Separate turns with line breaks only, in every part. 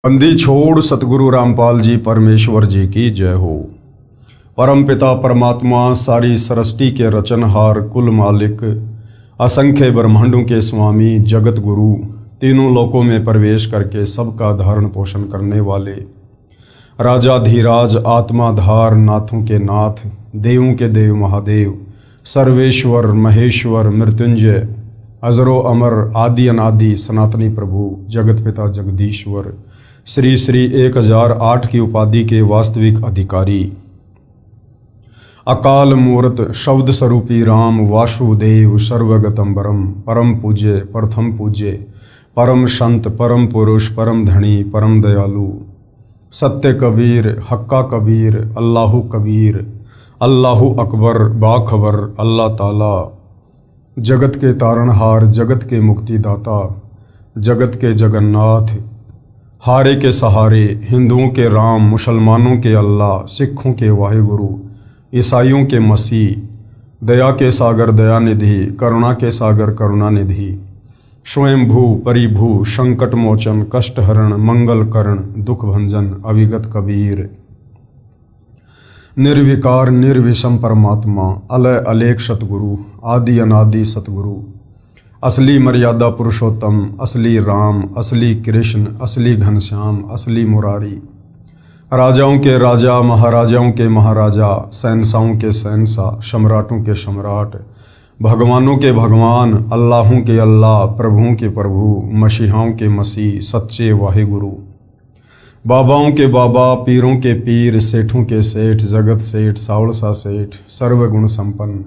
बंदी छोड़ सतगुरु रामपाल जी परमेश्वर जी की जय हो। परम पिता परमात्मा सारी सृष्टि के रचनहार कुल मालिक असंख्य ब्रह्मांडों के स्वामी जगत गुरु तीनों लोकों में प्रवेश करके सबका धारण पोषण करने वाले राजाधीराज आत्माधार नाथों के नाथ देवों के देव महादेव सर्वेश्वर महेश्वर मृत्युंजय अजरो अमर आदि अनादि सनातनी प्रभु जगत पिता जगदीश्वर श्री श्री 1008 की उपाधि के वास्तविक अधिकारी अकाल मूर्त शब्द स्वरूपी राम वासुदेव सर्वगतंबरम परम पूज्य प्रथम पूज्य परम संत परम पुरुष परम धनी परम दयालु सत्य कबीर हक्का कबीर अल्लाहु कबीर अल्लाहु अकबर बाखबर अल्लाह ताला जगत के तारणहार जगत के मुक्तिदाता जगत के जगन्नाथ हारे के सहारे हिंदुओं के राम मुसलमानों के अल्लाह सिखों के वाहिगुरु ईसाइयों के मसीह दया के सागर दयानिधि करुणा के सागर करुणानिधि स्वयंभू परिभू संकट मोचन कष्टहरण मंगल करण दुख भंजन अविगत कबीर निर्विकार निर्विषम परमात्मा अलय अलेख सतगुरु आदि अनादि सतगुरु असली मर्यादा पुरुषोत्तम असली राम असली कृष्ण असली घनश्याम असली मुरारी राजाओं के राजा महाराजाओं के महाराजा शहंशाहों के शहंशाह सम्राटों के सम्राट भगवानों के भगवान अल्लाहों के अल्लाह प्रभुओं के प्रभु मसीहाओं के मसीह सच्चे वाहिगुरु बाबाओं के बाबा पीरों के पीर सेठों के सेठ जगत सेठ सावलसा सेठ सर्वगुण संपन्न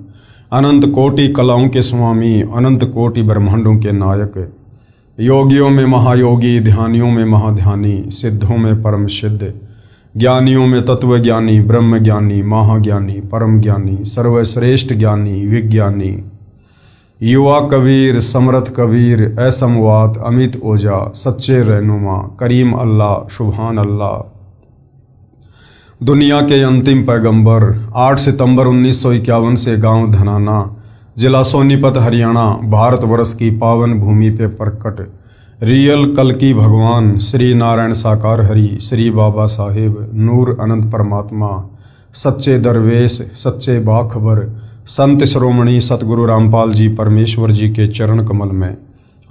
अनंत कोटि कलाओं के स्वामी अनंत कोटि ब्रह्मांडों के नायक योगियों में महायोगी ध्यानियों में महाध्यानी सिद्धों में परम सिद्ध ज्ञानियों में तत्व ज्ञानी ब्रह्म ज्ञानी महाज्ञानी परम ज्ञानी सर्वश्रेष्ठ ज्ञानी विज्ञानी युवा कबीर समर्थ कबीर असमवात अमित ओजा सच्चे रहनुमा करीम अल्लाह सुभान अल्लाह दुनिया के अंतिम पैगंबर 8 सितंबर 1951 से गांव धनाना जिला सोनीपत हरियाणा भारतवर्ष की पावन भूमि पे प्रकट रियल कल की भगवान श्री नारायण साकार हरि श्री बाबा साहेब नूर अनंत परमात्मा सच्चे दरवेश सच्चे बाखबर संत श्रोमणी सतगुरु रामपाल जी परमेश्वर जी के चरण कमल में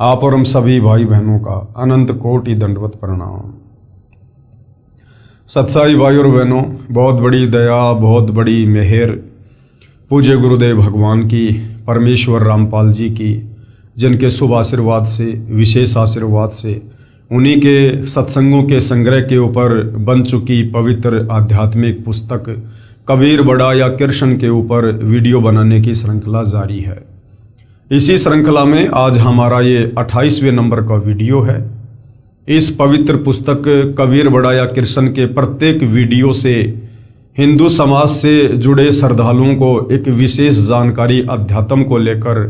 आप और हम सभी भाई बहनों का अनंत कोटि दंडवत प्रणाम। सत्साई भाई और बहनों, बहुत बड़ी दया बहुत बड़ी मेहर पूज्य गुरुदेव भगवान की परमेश्वर रामपाल जी की जिनके शुभ आशीर्वाद से विशेष आशीर्वाद से उन्हीं के सत्संगों के संग्रह के ऊपर बन चुकी पवित्र आध्यात्मिक पुस्तक कबीर बड़ा या कृष्ण के ऊपर वीडियो बनाने की श्रृंखला जारी है। इसी श्रृंखला में आज हमारा ये 28वें नंबर का वीडियो है। इस पवित्र पुस्तक कबीर बड़ा या कृष्ण के प्रत्येक वीडियो से हिंदू समाज से जुड़े श्रद्धालुओं को एक विशेष जानकारी अध्यात्म को लेकर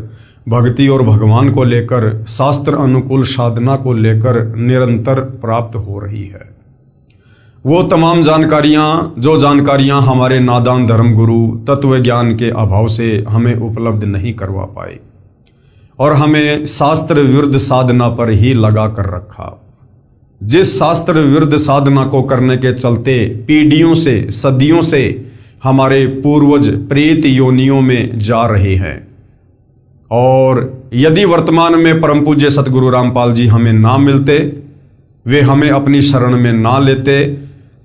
भक्ति और भगवान को लेकर शास्त्र अनुकूल साधना को लेकर निरंतर प्राप्त हो रही है। वो तमाम जो जानकारियां हमारे नादान धर्म गुरु तत्व ज्ञान के अभाव से हमें उपलब्ध नहीं करवा पाए और हमें शास्त्र विरुद्ध साधना पर ही लगा कर रखा। जिस शास्त्र विरुद्ध साधना को करने के चलते पीढ़ियों से सदियों से हमारे पूर्वज प्रेत योनियों में जा रहे हैं और यदि वर्तमान में परम पूज्य सतगुरु रामपाल जी हमें ना मिलते, वे हमें अपनी शरण में ना लेते,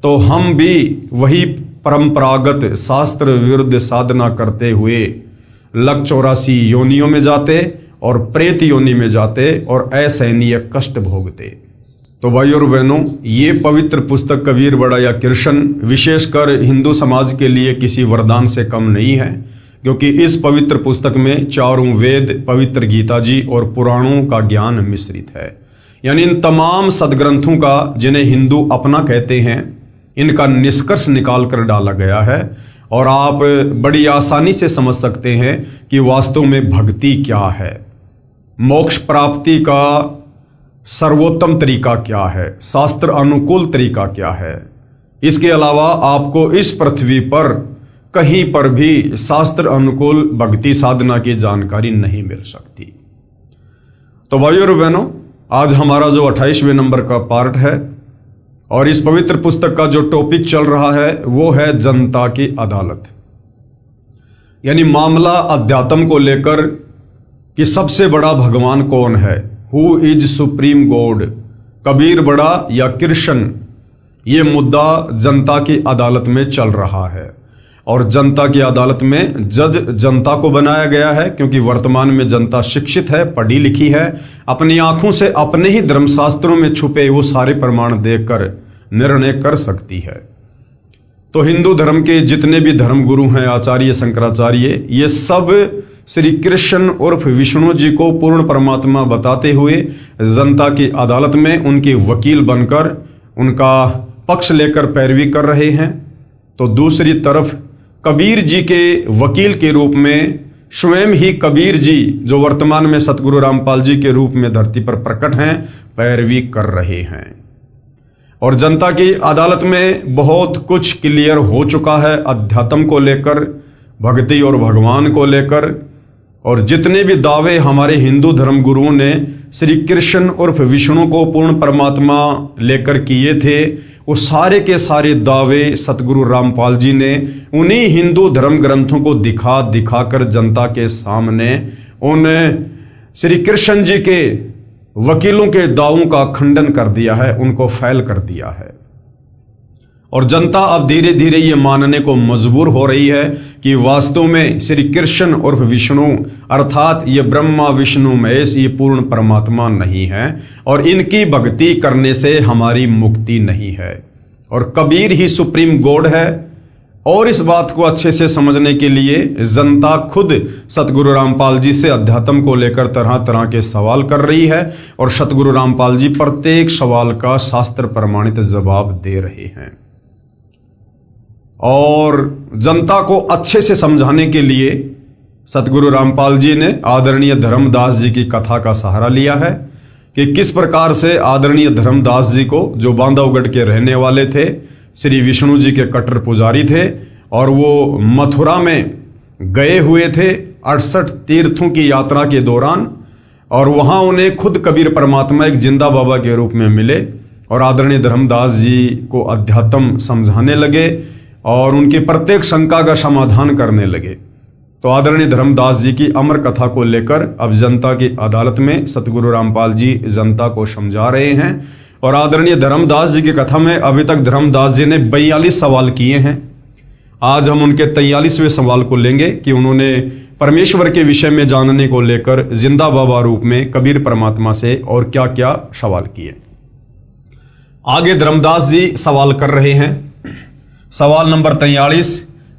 तो हम भी वही परंपरागत शास्त्र विरुद्ध साधना करते हुए लक 84 योनियों में जाते और प्रेत योनि में जाते और असहनीय कष्ट भोगते। तो भाई और बहनों, ये पवित्र पुस्तक कबीर बड़ा या कृष्ण विशेषकर हिंदू समाज के लिए किसी वरदान से कम नहीं है, क्योंकि इस पवित्र पुस्तक में चारों वेद पवित्र गीता जी और पुराणों का ज्ञान मिश्रित है। यानी इन तमाम सदग्रंथों का जिन्हें हिंदू अपना कहते हैं, इनका निष्कर्ष निकाल कर डाला गया है और आप बड़ी आसानी से समझ सकते हैं कि वास्तव में भक्ति क्या है, मोक्ष प्राप्ति का सर्वोत्तम तरीका क्या है, शास्त्र अनुकूल तरीका क्या है। इसके अलावा आपको इस पृथ्वी पर कहीं पर भी शास्त्र अनुकूल भक्ति साधना की जानकारी नहीं मिल सकती। तो भाइयों और बहनों, आज हमारा जो 28वें नंबर का पार्ट है और इस पवित्र पुस्तक का जो टॉपिक चल रहा है वो है जनता की अदालत, यानी मामला अध्यात्म को लेकर कि सबसे बड़ा भगवान कौन है, who is supreme God, Kabir बड़ा या कृष्ण। ये मुद्दा जनता की अदालत में चल रहा है और जनता की अदालत में जज जनता को बनाया गया है, क्योंकि वर्तमान में जनता शिक्षित है, पढ़ी लिखी है, अपनी आंखों से अपने ही धर्मशास्त्रों में छुपे वो सारे प्रमाण देखकर निर्णय कर सकती है। तो हिंदू धर्म के जितने भी धर्म गुरु हैं, आचार्य शंकराचार्य, ये सब श्री कृष्ण उर्फ विष्णु जी को पूर्ण परमात्मा बताते हुए जनता की अदालत में उनके वकील बनकर उनका पक्ष लेकर पैरवी कर रहे हैं। तो दूसरी तरफ कबीर जी के वकील के रूप में स्वयं ही कबीर जी, जो वर्तमान में सतगुरु रामपाल जी के रूप में धरती पर प्रकट हैं, पैरवी कर रहे हैं। और जनता की अदालत में बहुत कुछ क्लियर हो चुका है अध्यात्म को लेकर, भक्ति और भगवान को लेकर। और जितने भी दावे हमारे हिंदू धर्म गुरुओं ने श्री कृष्ण उर्फ विष्णु को पूर्ण परमात्मा लेकर किए थे, वो सारे के सारे दावे सतगुरु रामपाल जी ने उन्हीं हिंदू धर्म ग्रंथों को दिखाकर जनता के सामने उन श्री कृष्ण जी के वकीलों के दावों का खंडन कर दिया है, उनको फैल कर दिया है। और जनता अब धीरे धीरे ये मानने को मजबूर हो रही है कि वास्तव में श्री कृष्ण उर्फ विष्णु अर्थात ये ब्रह्मा विष्णु महेश ये पूर्ण परमात्मा नहीं है और इनकी भक्ति करने से हमारी मुक्ति नहीं है और कबीर ही सुप्रीम गॉड है। और इस बात को अच्छे से समझने के लिए जनता खुद सतगुरु रामपाल जी से अध्यात्म को लेकर तरह तरह के सवाल कर रही है और सतगुरु रामपाल जी प्रत्येक सवाल का शास्त्र प्रमाणित जवाब दे रहे हैं। और जनता को अच्छे से समझाने के लिए सतगुरु रामपाल जी ने आदरणीय धर्मदास जी की कथा का सहारा लिया है कि किस प्रकार से आदरणीय धर्मदास जी को, जो बांधवगढ़ के रहने वाले थे, श्री विष्णु जी के कट्टर पुजारी थे और वो मथुरा में गए हुए थे 68 तीर्थों की यात्रा के दौरान, और वहां उन्हें खुद कबीर परमात्मा एक जिंदा बाबा के रूप में मिले और आदरणीय धर्मदास जी को अध्यात्म समझाने लगे और उनकी प्रत्येक शंका का समाधान करने लगे। तो आदरणीय धर्मदास जी की अमर कथा को लेकर अब जनता की अदालत में सतगुरु रामपाल जी जनता को समझा रहे हैं। और आदरणीय धर्मदास जी की कथा में अभी तक धर्मदास जी ने 42 सवाल किए हैं। आज हम उनके 43वें सवाल को लेंगे कि उन्होंने परमेश्वर के विषय में जानने को लेकर जिंदा बाबा रूप में कबीर परमात्मा से और क्या क्या सवाल किए। आगे धर्मदास जी सवाल कर रहे हैं। सवाल नंबर 43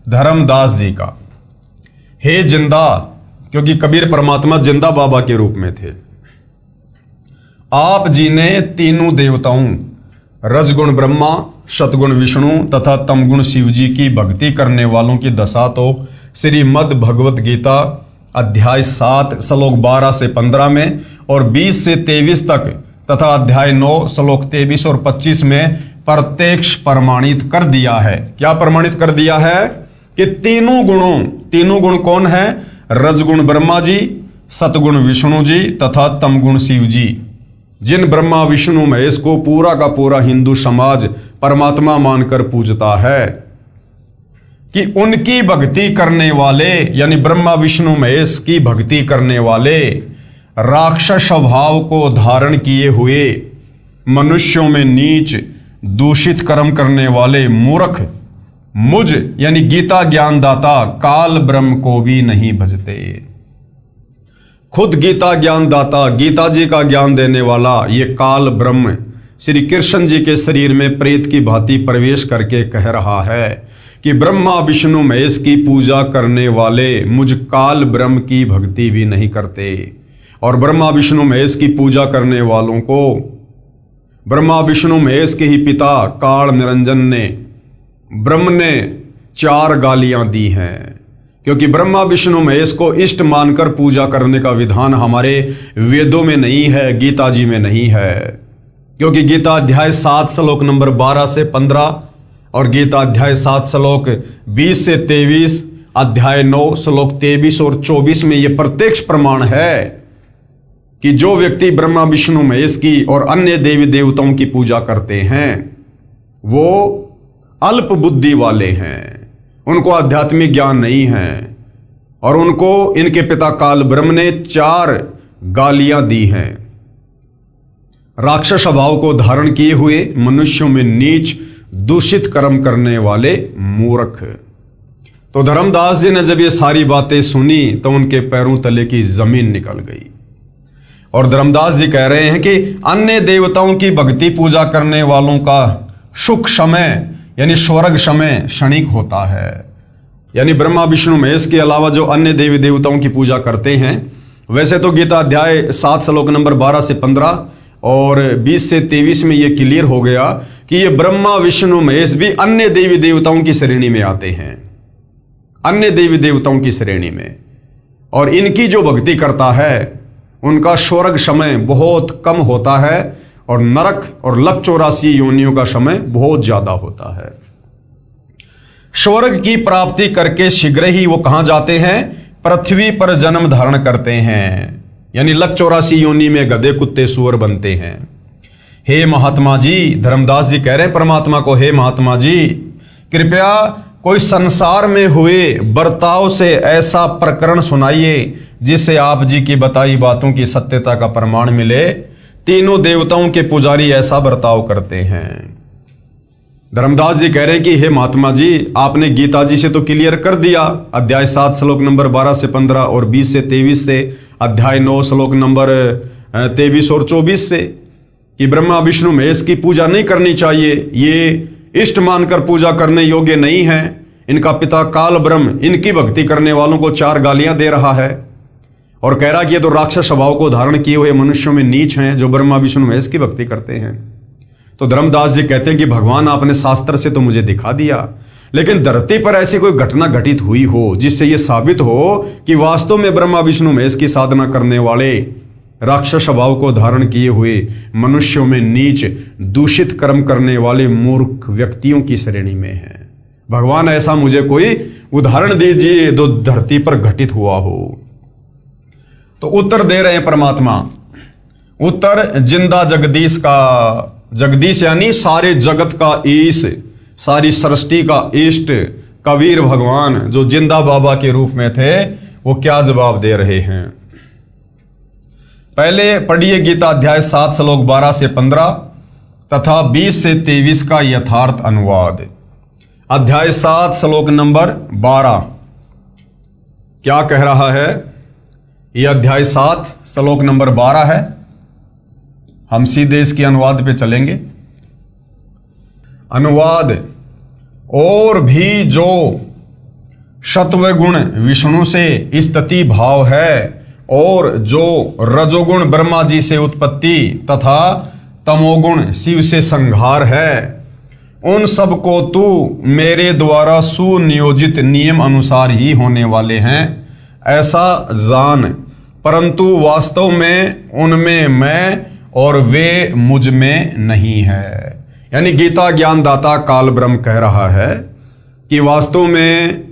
धर्मदास जी का, हे जिंदा, क्योंकि कबीर परमात्मा जिंदा बाबा के रूप में थे, आप जी ने तीनों देवताओं रजगुण ब्रह्मा, सतगुण विष्णु तथा तमगुण शिव जी की भक्ति करने वालों की दशा तो श्रीमद् भगवत गीता अध्याय 7 श्लोक 12 से 15 में और 20 से 23 तक तथा अध्याय 9 श्लोक 23 और 25 में प्रत्यक्ष प्रमाणित कर दिया है। क्या प्रमाणित कर दिया है? कि तीनों गुण कौन है? रजगुण ब्रह्मा जी, सतगुण विष्णु जी तथा तमगुण शिव जी, जिन ब्रह्मा विष्णु महेश को पूरा का पूरा हिंदू समाज परमात्मा मानकर पूजता है, कि उनकी भक्ति करने वाले यानी ब्रह्मा विष्णु महेश की भक्ति करने वाले राक्षस स्वभाव को धारण किए हुए मनुष्यों में नीच दूषित कर्म करने वाले मूर्ख मुझ यानी गीता ज्ञानदाता काल ब्रह्म को भी नहीं भजते। खुद गीता ज्ञानदाता, गीता जी का ज्ञान देने वाला ये काल ब्रह्म श्री कृष्ण जी के शरीर में प्रेत की भांति प्रवेश करके कह रहा है कि ब्रह्मा विष्णु महेश की पूजा करने वाले मुझ काल ब्रह्म की भक्ति भी नहीं करते। और ब्रह्मा विष्णु महेश की पूजा करने वालों को ब्रह्मा विष्णु महेश के ही पिता काल निरंजन ने, ब्रह्म ने 4 गालियां दी हैं, क्योंकि ब्रह्मा विष्णु महेश को इष्ट मानकर पूजा करने का विधान हमारे वेदों में नहीं है, गीता जी में नहीं है। क्योंकि गीता अध्याय 7 श्लोक नंबर 12 से 15 और गीता अध्याय 7 श्लोक 20 से 23, अध्याय 9 श्लोक 23 और 24 में यह प्रत्यक्ष प्रमाण है कि जो व्यक्ति ब्रह्मा विष्णु महेश की और अन्य देवी देवताओं की पूजा करते हैं वो अल्प बुद्धि वाले हैं, उनको आध्यात्मिक ज्ञान नहीं है और उनको इनके पिता काल ब्रह्म ने 4 गालियां दी हैं। राक्षस स्वभाव को धारण किए हुए मनुष्यों में नीच दूषित कर्म करने वाले मूर्ख। तो धर्मदास जी ने जब ये सारी बातें सुनी तो उनके पैरों तले की जमीन निकल गई। और धर्मदास जी कह रहे हैं कि अन्य देवताओं की भक्ति पूजा करने वालों का सुख समय यानी स्वर्ग समय क्षणिक होता है। यानी ब्रह्मा विष्णु महेश के अलावा जो अन्य देवी देवताओं की पूजा करते हैं, वैसे तो गीता अध्याय 7 श्लोक नंबर 12 से 15 और 20 से 23 में ये क्लियर हो गया कि ये ब्रह्मा विष्णु महेश भी अन्य देवी देवताओं की श्रेणी में आते हैं, अन्य देवी देवताओं की श्रेणी में। और इनकी जो भक्ति करता है उनका स्वर्ग समय बहुत कम होता है और नरक और 184 योनियों का समय बहुत ज्यादा होता है। स्वर्ग की प्राप्ति करके शीघ्र ही वो कहां जाते हैं? पृथ्वी पर जन्म धारण करते हैं, यानी 184 योनि में गधे कुत्ते सूअर बनते हैं। हे महात्मा जी, धर्मदास जी कह रहे हैं परमात्मा को, हे महात्मा जी कृपया कोई संसार में हुए बर्ताव से ऐसा प्रकरण सुनाइए जिससे आप जी की बताई बातों की सत्यता का प्रमाण मिले। तीनों देवताओं के पुजारी ऐसा बर्ताव करते हैं। धर्मदास जी कह रहे हैं कि हे महात्मा जी, आपने गीता जी से तो क्लियर कर दिया, अध्याय 7 श्लोक नंबर 12 से 15 और 20 से 23 से, अध्याय 9 श्लोक नंबर 23 और 24 से, कि ब्रह्मा विष्णु महेश की पूजा नहीं करनी चाहिए, ये इष्ट मानकर पूजा करने योग्य नहीं है। इनका पिता काल ब्रह्म इनकी भक्ति करने वालों को 4 गालियां दे रहा है और कह रहा कि ये तो राक्षस स्वभाव को धारण किए हुए मनुष्यों में नीच हैं जो ब्रह्मा विष्णु महेश की भक्ति करते हैं। तो धर्मदास जी कहते हैं कि भगवान आपने शास्त्र से तो मुझे दिखा दिया, लेकिन धरती पर ऐसी कोई घटना घटित हुई हो जिससे यह साबित हो कि वास्तव में ब्रह्मा विष्णु महेश की साधना करने वाले राक्षस स्वभाव को धारण किए हुए मनुष्यों में नीच दूषित कर्म करने वाले मूर्ख व्यक्तियों की श्रेणी में है। भगवान ऐसा मुझे कोई उदाहरण दीजिए जो धरती पर घटित हुआ हो। तो उत्तर दे रहे हैं परमात्मा, उत्तर जिंदा जगदीश का, जगदीश यानी सारे जगत का ईश, सारी सृष्टि का इष्ट कबीर भगवान जो जिंदा बाबा के रूप में थे, वो क्या जवाब दे रहे हैं। पहले पढ़िए गीता अध्याय 7 श्लोक 12 से 15 तथा 20 से 23 का यथार्थ अनुवाद। अध्याय 7 श्लोक नंबर 12 क्या कह रहा है? यह अध्याय 7 श्लोक नंबर 12 है। हम सीधे इसके अनुवाद पे चलेंगे। अनुवाद, और भी जो सत्वगुण विष्णु से स्तुति भाव है और जो रजोगुण ब्रह्मा जी से उत्पत्ति तथा तमोगुण शिव से संहार है, उन सब को तू मेरे द्वारा सुनियोजित नियम अनुसार ही होने वाले हैं ऐसा जान, परंतु वास्तव में उनमें मैं और वे मुझ में नहीं है। यानी गीता ज्ञानदाता काल ब्रह्म कह रहा है कि वास्तव में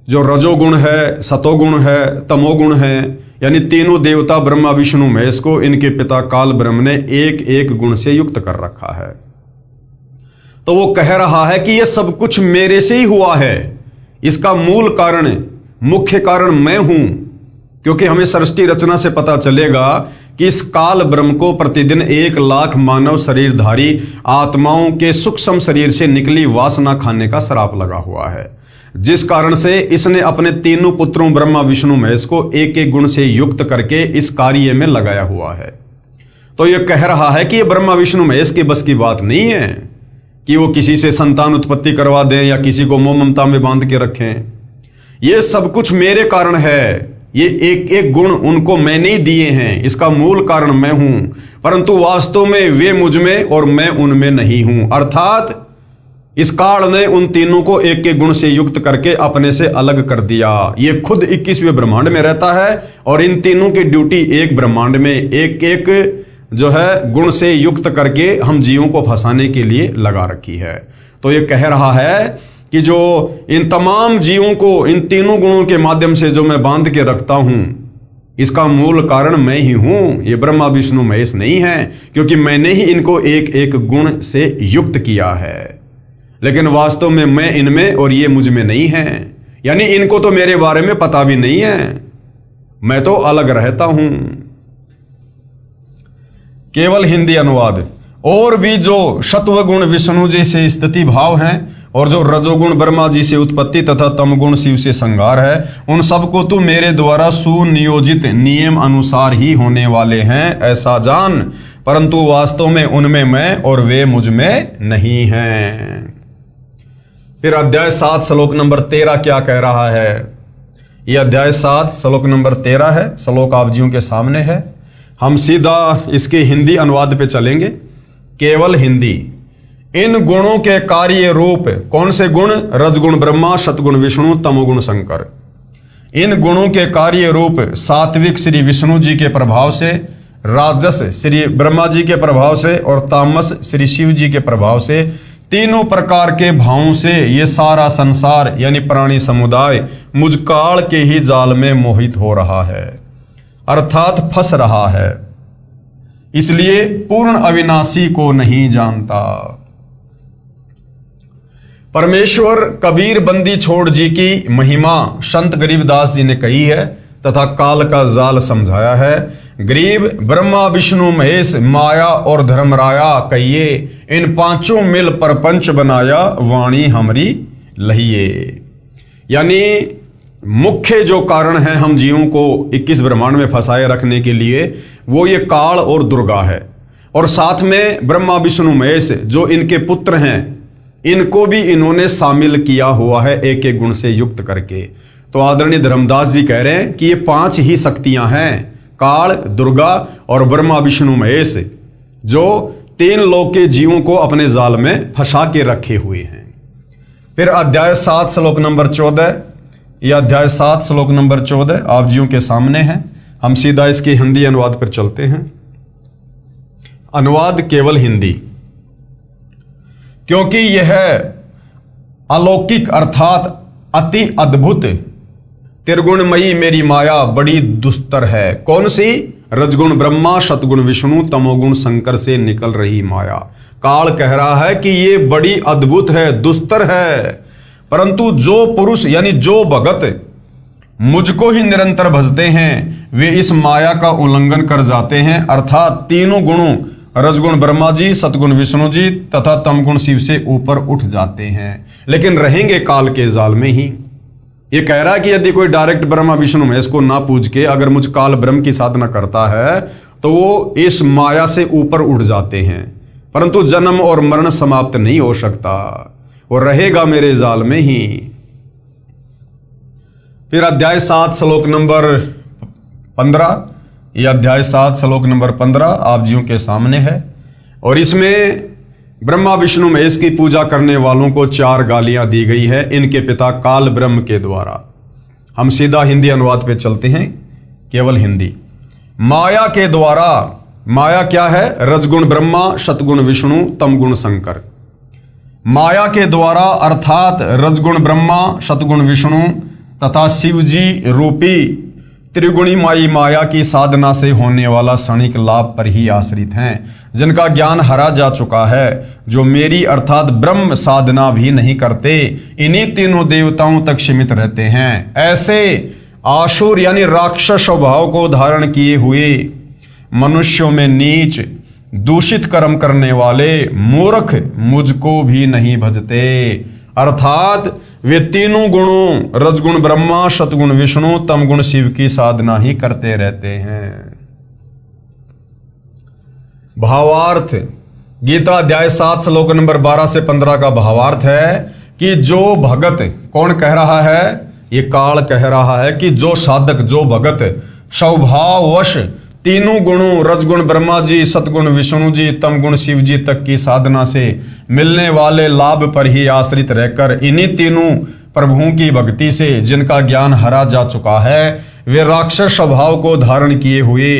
जो रजोगुण है, सतोगुण है, तमोगुण है, यानी तीनों देवता ब्रह्मा विष्णु महेश को इनके पिता काल ब्रह्म ने एक एक गुण से युक्त कर रखा है। तो वो कह रहा है कि ये सब कुछ मेरे से ही हुआ है, इसका मूल कारण, मुख्य कारण मैं हूं। क्योंकि हमें सृष्टि रचना से पता चलेगा कि इस काल ब्रह्म को प्रतिदिन 1 लाख मानव शरीरधारी आत्माओं के सूक्ष्म शरीर से निकली वासना खाने का श्राप लगा हुआ है, जिस कारण से इसने अपने तीनों पुत्रों ब्रह्मा विष्णु महेश को एक एक गुण से युक्त करके इस कार्य में लगाया हुआ है। तो यह कह रहा है कि यह ब्रह्मा विष्णु महेश के बस की बात नहीं है कि वो किसी से संतान उत्पत्ति करवा दें या किसी को मोह ममता में बांध के रखें। यह सब कुछ मेरे कारण है, ये एक एक गुण उनको मैंने ही दिए हैं, इसका मूल कारण मैं हूं, परंतु वास्तव में वे मुझ में और मैं उनमें नहीं हूं। अर्थात इस काल ने उन तीनों को एक एक गुण से युक्त करके अपने से अलग कर दिया। ये खुद 21वें ब्रह्मांड में रहता है और इन तीनों की ड्यूटी एक ब्रह्मांड में एक एक जो है गुण से युक्त करके हम जीवों को फंसाने के लिए लगा रखी है। तो ये कह रहा है कि जो इन तमाम जीवों को इन तीनों गुणों के माध्यम से जो मैं बांध के रखता हूं, इसका मूल कारण मैं ही हूं, ये ब्रह्मा विष्णु महेश नहीं है, क्योंकि मैंने ही इनको एक एक गुण से युक्त किया है। लेकिन वास्तव में मैं इनमें और ये मुझ में नहीं है। यानी इनको तो मेरे बारे में पता भी नहीं है, मैं तो अलग रहता हूं। केवल हिंदी अनुवाद। और भी जो सत्वगुण विष्णु जी से स्थिति भाव हैं और जो रजोगुण ब्रह्मा जी से उत्पत्ति तथा तमगुण शिव से संहार है, उन सबको तू मेरे द्वारा सुनियोजित नियम अनुसार ही होने वाले हैं ऐसा जान, परंतु वास्तव में उनमें मैं और वे मुझ में नहीं हैं। फिर अध्याय 7 श्लोक नंबर 13 क्या कह रहा है? यह अध्याय 7 श्लोक नंबर 13 है। श्लोक आप जियों के सामने है। हम सीधा इसके हिंदी अनुवाद पे चलेंगे। केवल हिंदी। इन गुणों के कार्य रूप कौन से गुण? रजगुण ब्रह्मा, सतगुण विष्णु, तमोगुण शंकर। इन गुणों के कार्य रूप सात्विक श्री विष्णु जी के प्रभाव से, राजस श्री ब्रह्मा जी के प्रभाव से और तामस श्री शिव जी के प्रभाव से, तीनों प्रकार के भावों से ये सारा संसार यानी प्राणी समुदाय मुझ काल के ही जाल में मोहित हो रहा है, अर्थात फंस रहा है, इसलिए पूर्ण अविनाशी को नहीं जानता। परमेश्वर कबीर बंदी छोड़ जी की महिमा संत गरीबदास जी ने कही है तथा काल का जाल समझाया है। गरीब ब्रह्मा विष्णु महेश माया और धर्मराया कहिए, इन पांचों मिल परपंच बनाया वाणी हमरी लहिए। यानी मुख्य जो कारण है हम जीवों को 21 ब्रह्मांड में फंसाए रखने के लिए, वो ये काल और दुर्गा है, और साथ में ब्रह्मा विष्णु महेश जो इनके पुत्र हैं, इनको भी इन्होंने शामिल किया हुआ है एक एक गुण से युक्त करके। तो आदरणीय धर्मदास जी कह रहे हैं कि ये 5 ही शक्तियां हैं, काल, दुर्गा और ब्रह्मा विष्णु महेश, जो 3 लोक के जीवों को अपने जाल में फंसा के रखे हुए हैं। फिर अध्याय 7 श्लोक नंबर 14, यह अध्याय 7 श्लोक नंबर 14 आप जियों के सामने है। हम सीधा इसके हिंदी अनुवाद पर चलते हैं। अनुवाद केवल हिंदी। क्योंकि यह अलौकिक अर्थात अति अद्भुत त्रिगुणमयी मेरी माया बड़ी दुस्तर है। कौन सी? रजगुण ब्रह्मा, सतगुण विष्णु, तमोगुण शंकर से निकल रही माया। काल कह रहा है कि ये बड़ी अद्भुत है, दुस्तर है, परंतु जो पुरुष यानी जो भगत मुझको ही निरंतर भजते हैं, वे इस माया का उल्लंघन कर जाते हैं, अर्थात तीनों गुणों रजगुण ब्रह्मा जी, सतगुण विष्णु जी तथा तमगुण शिव से ऊपर उठ जाते हैं, लेकिन रहेंगे काल के जाल में ही। ये कह रहा है कि यदि कोई डायरेक्ट ब्रह्मा विष्णु महेश को ना पूज के अगर मुझ काल ब्रह्म की साधना करता है तो वो इस माया से ऊपर उठ जाते हैं, परंतु जन्म और मरण समाप्त नहीं हो सकता, वो रहेगा मेरे जाल में ही। फिर अध्याय 7 श्लोक नंबर 15, यह अध्याय 7 श्लोक नंबर 15 आप जियों के सामने है, और इसमें ब्रह्मा विष्णु महेश की पूजा करने वालों को 4 गालियां दी गई है इनके पिता काल ब्रह्म के द्वारा। हम सीधा हिंदी अनुवाद पे चलते हैं, केवल हिंदी। माया के द्वारा, माया क्या है? रजगुण ब्रह्मा, सतगुण विष्णु, तमगुण शंकर। माया के द्वारा अर्थात रजगुण ब्रह्मा, सतगुण विष्णु तथा शिव जी रूपी त्रिगुणी माई माया की साधना से होने वाला क्षणिक लाभ पर ही आश्रित हैं, जिनका ज्ञान हरा जा चुका है, जो मेरी अर्थात ब्रह्म साधना भी नहीं करते, इन्हीं तीनों देवताओं तक सीमित रहते हैं। ऐसे आसुर यानी राक्षस स्वभाव को धारण किए हुए मनुष्यों में नीच दूषित कर्म करने वाले मूर्ख मुझको भी नहीं भजते, अर्थात वे तीनों गुणों रजगुण ब्रह्मा, सतगुण विष्णु, तमगुण शिव की साधना ही करते रहते हैं। भावार्थ। गीता अध्याय 7 श्लोक नंबर 12 से 15 का भावार्थ है कि जो भगत, कौन कह रहा है? ये काल कह रहा है कि जो साधक, जो भगत स्वभाववश तीनों गुणों रजगुण ब्रह्मा जी, सतगुण विष्णु जी, तमगुण शिव जी तक की साधना से मिलने वाले लाभ पर ही आश्रित रहकर इन्हीं तीनों प्रभुओं की भक्ति से जिनका ज्ञान हरा जा चुका है, वे राक्षस स्वभाव को धारण किए हुए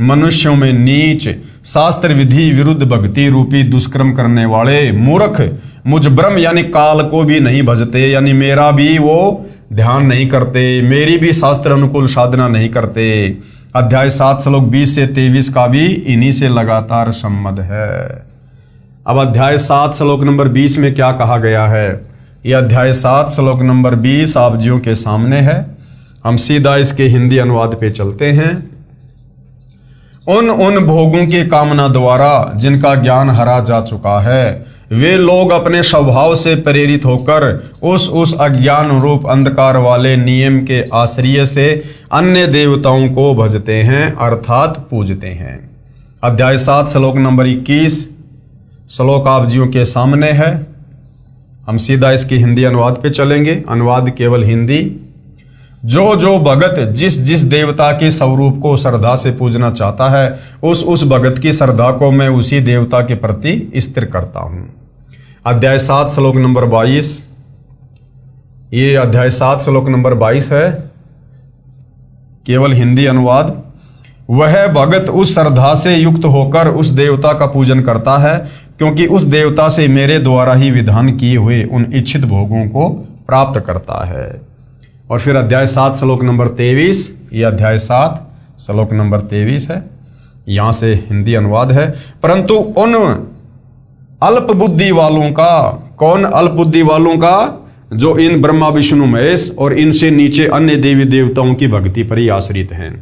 मनुष्यों में नीच शास्त्र विधि विरुद्ध भक्ति रूपी दुष्कर्म करने वाले मूर्ख मुझ ब्रह्म यानी काल को भी नहीं भजते, यानी मेरा भी वो ध्यान नहीं करते, मेरी भी शास्त्र अनुकूल साधना नहीं करते। अध्याय 7 श्लोक 20 से 23 का भी इन्हीं से लगातार संबंध है। अब अध्याय 7 श्लोक नंबर 20 में क्या कहा गया है? यह अध्याय 7 श्लोक नंबर 20 आप जियों के सामने है। हम सीधा इसके हिंदी अनुवाद पे चलते हैं। उन भोगों की कामना द्वारा जिनका ज्ञान हरा जा चुका है, वे लोग अपने स्वभाव से प्रेरित होकर उस अज्ञान रूप अंधकार वाले नियम के आश्रय से अन्य देवताओं को भजते हैं अर्थात पूजते हैं। अध्याय 7 श्लोक नंबर 21 श्लोक आप जियों के सामने है। हम सीधा इसके हिंदी अनुवाद पे चलेंगे। अनुवाद केवल हिंदी। जो भगत जिस देवता के स्वरूप को श्रद्धा से पूजना चाहता है, उस भगत की श्रद्धा को मैं उसी देवता के प्रति स्थिर करता हूं। अध्याय 7 श्लोक नंबर 22, ये अध्याय 7 श्लोक नंबर 22 है, केवल हिंदी अनुवाद। वह भगत उस श्रद्धा से युक्त होकर उस देवता का पूजन करता है, क्योंकि उस देवता से मेरे द्वारा ही विधान किए हुए उन इच्छित भोगों को प्राप्त करता है। और फिर अध्याय 7 श्लोक नंबर 23, ये अध्याय 7 श्लोक नंबर 23 है, यहां से हिंदी अनुवाद है। परंतु उन अल्प बुद्धि वालों का, कौन अल्प बुद्धि वालों का? जो इन ब्रह्मा विष्णु महेश और इनसे नीचे अन्य देवी देवताओं की भक्ति पर ही आश्रित हैं।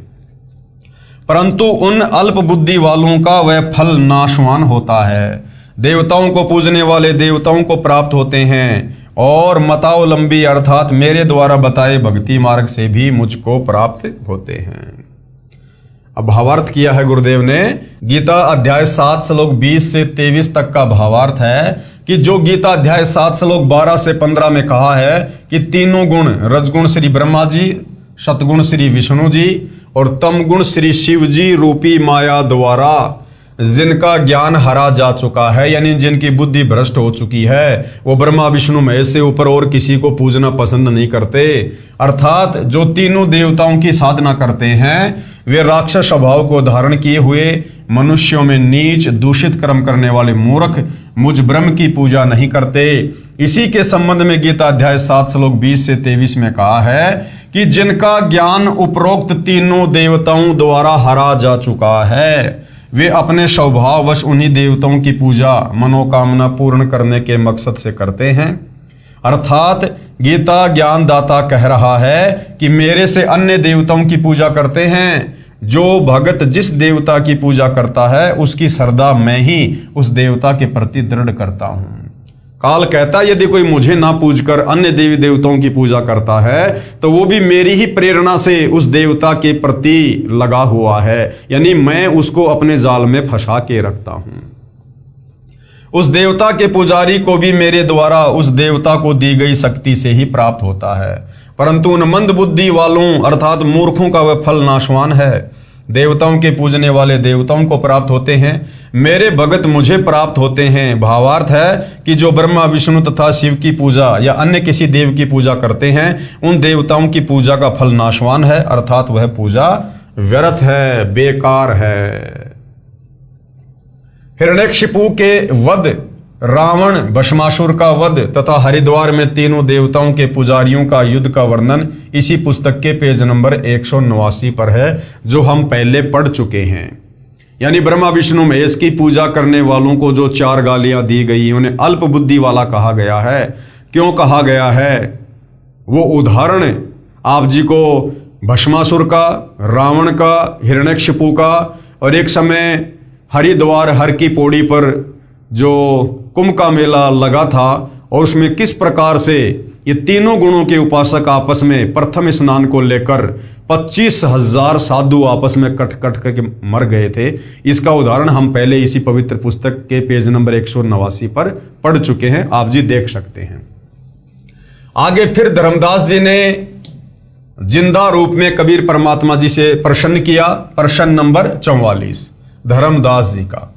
परंतु उन अल्प बुद्धि वालों का वह फल नाशवान होता है। देवताओं को पूजने वाले देवताओं को प्राप्त होते हैं, और मतावलंबी अर्थात मेरे द्वारा बताए भक्ति मार्ग से भी मुझको प्राप्त होते हैं। अब भावार्थ किया है गुरुदेव ने। गीता अध्याय 7 श्लोक 20 से 23 तक का भावार्थ है कि जो गीता अध्याय 7 श्लोक 12 से 15 में कहा है कि तीनों गुण, रजगुण श्री ब्रह्मा जी, सतगुण श्री विष्णु जी और तम गुण श्री शिव जी रूपी माया द्वारा जिनका ज्ञान हरा जा चुका है, यानी जिनकी बुद्धि भ्रष्ट हो चुकी है, वो ब्रह्मा विष्णु महेश से ऊपर और किसी को पूजना पसंद नहीं करते। अर्थात जो तीनों देवताओं की साधना करते हैं, वे राक्षस स्वभाव को धारण किए हुए मनुष्यों में नीच दूषित कर्म करने वाले मूर्ख मुझ ब्रह्म की पूजा नहीं करते। इसी के संबंध में गीता अध्याय 7 श्लोक 20 से 23 में कहा है कि जिनका ज्ञान उपरोक्त तीनों देवताओं द्वारा हरा जा चुका है, वे अपने स्वभाववश उन्हीं देवताओं की पूजा मनोकामना पूर्ण करने के मकसद से करते हैं। अर्थात गीता ज्ञानदाता कह रहा है कि मेरे से अन्य देवताओं की पूजा करते हैं। जो भगत जिस देवता की पूजा करता है, उसकी श्रद्धा मैं ही उस देवता के प्रति दृढ़ करता हूं। काल कहता है यदि कोई मुझे ना पूजकर अन्य देवी देवताओं की पूजा करता है, तो वो भी मेरी ही प्रेरणा से उस देवता के प्रति लगा हुआ है, यानी मैं उसको अपने जाल में फंसा के रखता हूं। उस देवता के पुजारी को भी मेरे द्वारा उस देवता को दी गई शक्ति से ही प्राप्त होता है। परंतु उन मंद बुद्धि वालों अर्थात मूर्खों का वह फल नाशवान है। देवताओं के पूजने वाले देवताओं को प्राप्त होते हैं, मेरे भगत मुझे प्राप्त होते हैं। भावार्थ है कि जो ब्रह्मा विष्णु तथा शिव की पूजा या अन्य किसी देव की पूजा करते हैं, उन देवताओं की पूजा का फल नाशवान है, अर्थात वह पूजा व्यर्थ है, बेकार है। हिरण्यकशिपु के वध, रावण भस्मासुर का वध तथा हरिद्वार में तीनों देवताओं के पुजारियों का युद्ध का वर्णन इसी पुस्तक के पेज नंबर 189 पर है, जो हम पहले पढ़ चुके हैं। यानी ब्रह्मा विष्णु महेश की पूजा करने वालों को जो 4 गालियां दी गई, उन्हें अल्प बुद्धि वाला कहा गया है। क्यों कहा गया है? वो उदाहरण आप जी को भस्मासुर का, रावण का, हिरण्यकशिपु का, और एक समय हरिद्वार हर की पौड़ी पर जो कुंभ का मेला लगा था, और उसमें किस प्रकार से ये तीनों गुणों के उपासक आपस में प्रथम स्नान को लेकर 25,000 साधु आपस में कट करके मर गए थे, इसका उदाहरण हम पहले इसी पवित्र पुस्तक के पेज नंबर 189 पर पढ़ चुके हैं, आप जी देख सकते हैं। आगे फिर धर्मदास जी ने जिंदा रूप में कबीर परमात्मा जी से प्रश्न किया। प्रश्न नंबर 44 धर्मदास जी का,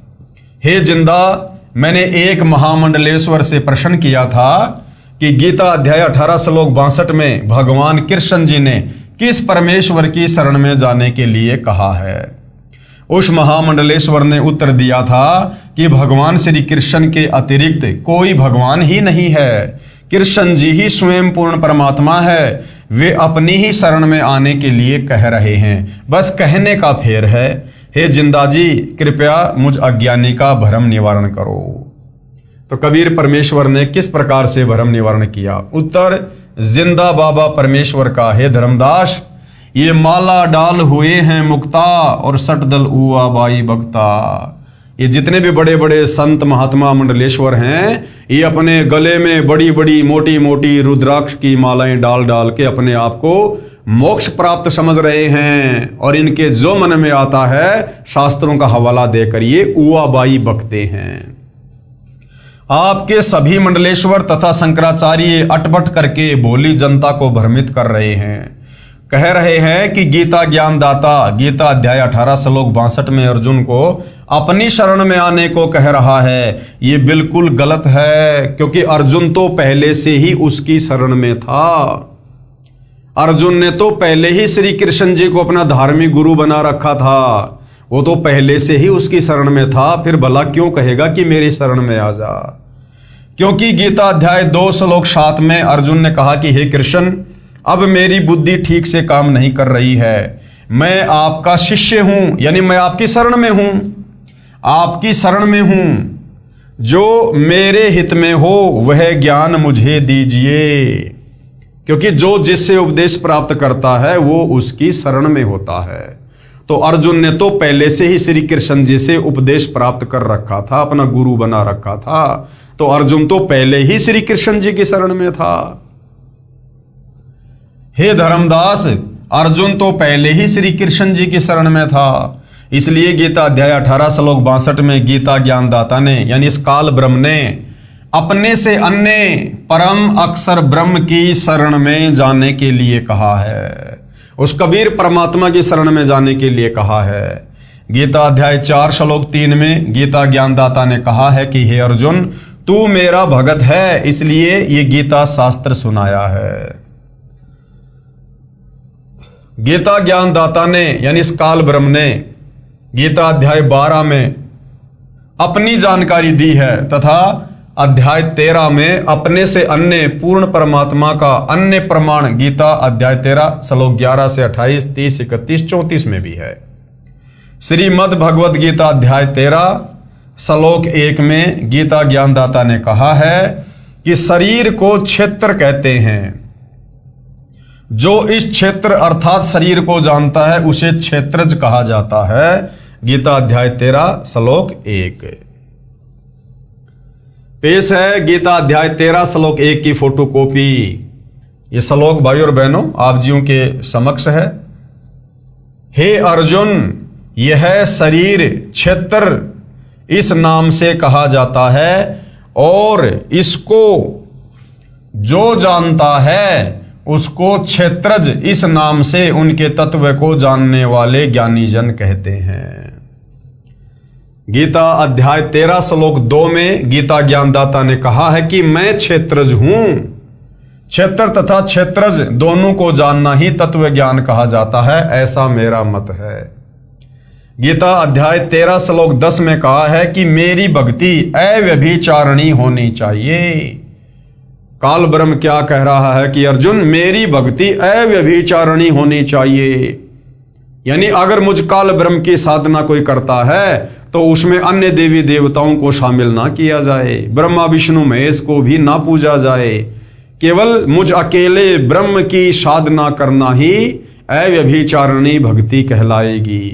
हे जिंदा, मैंने एक महामंडलेश्वर से प्रश्न किया था कि गीता अध्याय 18 श्लोक 62 में भगवान कृष्ण जी ने किस परमेश्वर की शरण में जाने के लिए कहा है। उस महामंडलेश्वर ने उत्तर दिया था कि भगवान श्री कृष्ण के अतिरिक्त कोई भगवान ही नहीं है। कृष्ण जी ही स्वयं पूर्ण परमात्मा है। वे अपनी ही शरण में आने के लिए कह रहे हैं, बस कहने का फेर है। हे जिंदा जी, कृपया मुझ अज्ञानी का भ्रम निवारण करो। तो कबीर परमेश्वर ने किस प्रकार से भ्रम निवारण किया? उत्तर, जिंदा बाबा परमेश्वर का है धर्मदास, ये माला डाल हुए हैं मुक्ता और सटदल उआ बाई बक्ता। ये जितने भी बड़े बड़े संत महात्मा मंडलेश्वर हैं, ये अपने गले में बड़ी बड़ी मोटी मोटी रुद्राक्ष की मालाएं डाल डाल के अपने आप को मोक्ष प्राप्त समझ रहे हैं, और इनके जो मन में आता है शास्त्रों का हवाला देकर ये उआबाई बकते हैं। आपके सभी मंडलेश्वर तथा शंकराचार्य अटपट करके भोली जनता को भ्रमित कर रहे हैं। कह रहे हैं कि गीता ज्ञान दाता गीता अध्याय 18 श्लोक 62 में अर्जुन को अपनी शरण में आने को कह रहा है। ये बिल्कुल गलत है, क्योंकि अर्जुन तो पहले से ही उसकी शरण में था। अर्जुन ने तो पहले ही श्री कृष्ण जी को अपना धार्मिक गुरु बना रखा था, वो तो पहले से ही उसकी शरण में था। फिर भला क्यों कहेगा कि मेरी शरण में आ जा? क्योंकि गीता अध्याय 2 श्लोक 7 में अर्जुन ने कहा कि हे कृष्ण, अब मेरी बुद्धि ठीक से काम नहीं कर रही है, मैं आपका शिष्य हूं, यानी मैं आपकी शरण में हूं, आपकी शरण में हूं। जो मेरे हित में हो वह ज्ञान मुझे दीजिए, क्योंकि जो जिससे उपदेश प्राप्त करता है वो उसकी शरण में होता है। तो अर्जुन ने तो पहले से ही श्री कृष्ण जी से उपदेश प्राप्त कर रखा था, अपना गुरु बना रखा था। तो अर्जुन तो पहले ही श्री कृष्ण जी की शरण में था। हे धर्मदास, अर्जुन तो पहले ही श्री कृष्ण जी की शरण में था। इसलिए गीता अध्याय 18 श्लोक 62 में गीता ज्ञानदाता ने, यानी इस काल ब्रह्म ने अपने से अन्य परम अक्षर ब्रह्म की शरण में जाने के लिए कहा है, उस कबीर परमात्मा की शरण में जाने के लिए कहा है। गीता अध्याय 4 श्लोक 3 में गीता ज्ञानदाता ने कहा है कि हे अर्जुन, तू मेरा भगत है, इसलिए ये गीता शास्त्र सुनाया है। गीता ज्ञानदाता ने, यानी इस काल ब्रह्म ने गीता अध्याय 12 में अपनी जानकारी दी है, तथा अध्याय 13 में अपने से अन्य पूर्ण परमात्मा का अन्य प्रमाण गीता अध्याय 13 श्लोक 11 से 28, 30, 31, 34 में भी है। श्रीमद् भगवद गीता अध्याय 13 श्लोक 1 में गीता ज्ञानदाता ने कहा है कि शरीर को क्षेत्र कहते हैं। जो इस क्षेत्र अर्थात शरीर को जानता है उसे क्षेत्रज कहा जाता है। गीता अध्याय 13 श्लोक 1 पेश है गीता अध्याय 13 श्लोक 1 की फोटोकॉपी। ये श्लोक भाई और बहनों आप जियों के समक्ष है। हे अर्जुन, यह शरीर क्षेत्र इस नाम से कहा जाता है, और इसको जो जानता है उसको क्षेत्रज इस नाम से उनके तत्व को जानने वाले ज्ञानी जन कहते हैं। गीता अध्याय 13 श्लोक 2 में गीता ज्ञानदाता ने कहा है कि मैं क्षेत्रज हूं। क्षेत्र तथा क्षेत्रज दोनों को जानना ही तत्व ज्ञान कहा जाता है, ऐसा मेरा मत है। गीता अध्याय 13 श्लोक 10 में कहा है कि मेरी भक्ति अव्यभिचारिणी होनी चाहिए। काल ब्रह्म क्या कह रहा है कि अर्जुन, मेरी भक्ति अव्यभिचारिणी होनी चाहिए, यानी अगर मुझ काल ब्रह्म की साधना कोई करता है तो उसमें अन्य देवी देवताओं को शामिल ना किया जाए, ब्रह्मा विष्णु महेश को भी ना पूजा जाए, केवल मुझ अकेले ब्रह्म की साधना करना ही अव्यभिचारिणी भक्ति कहलाएगी।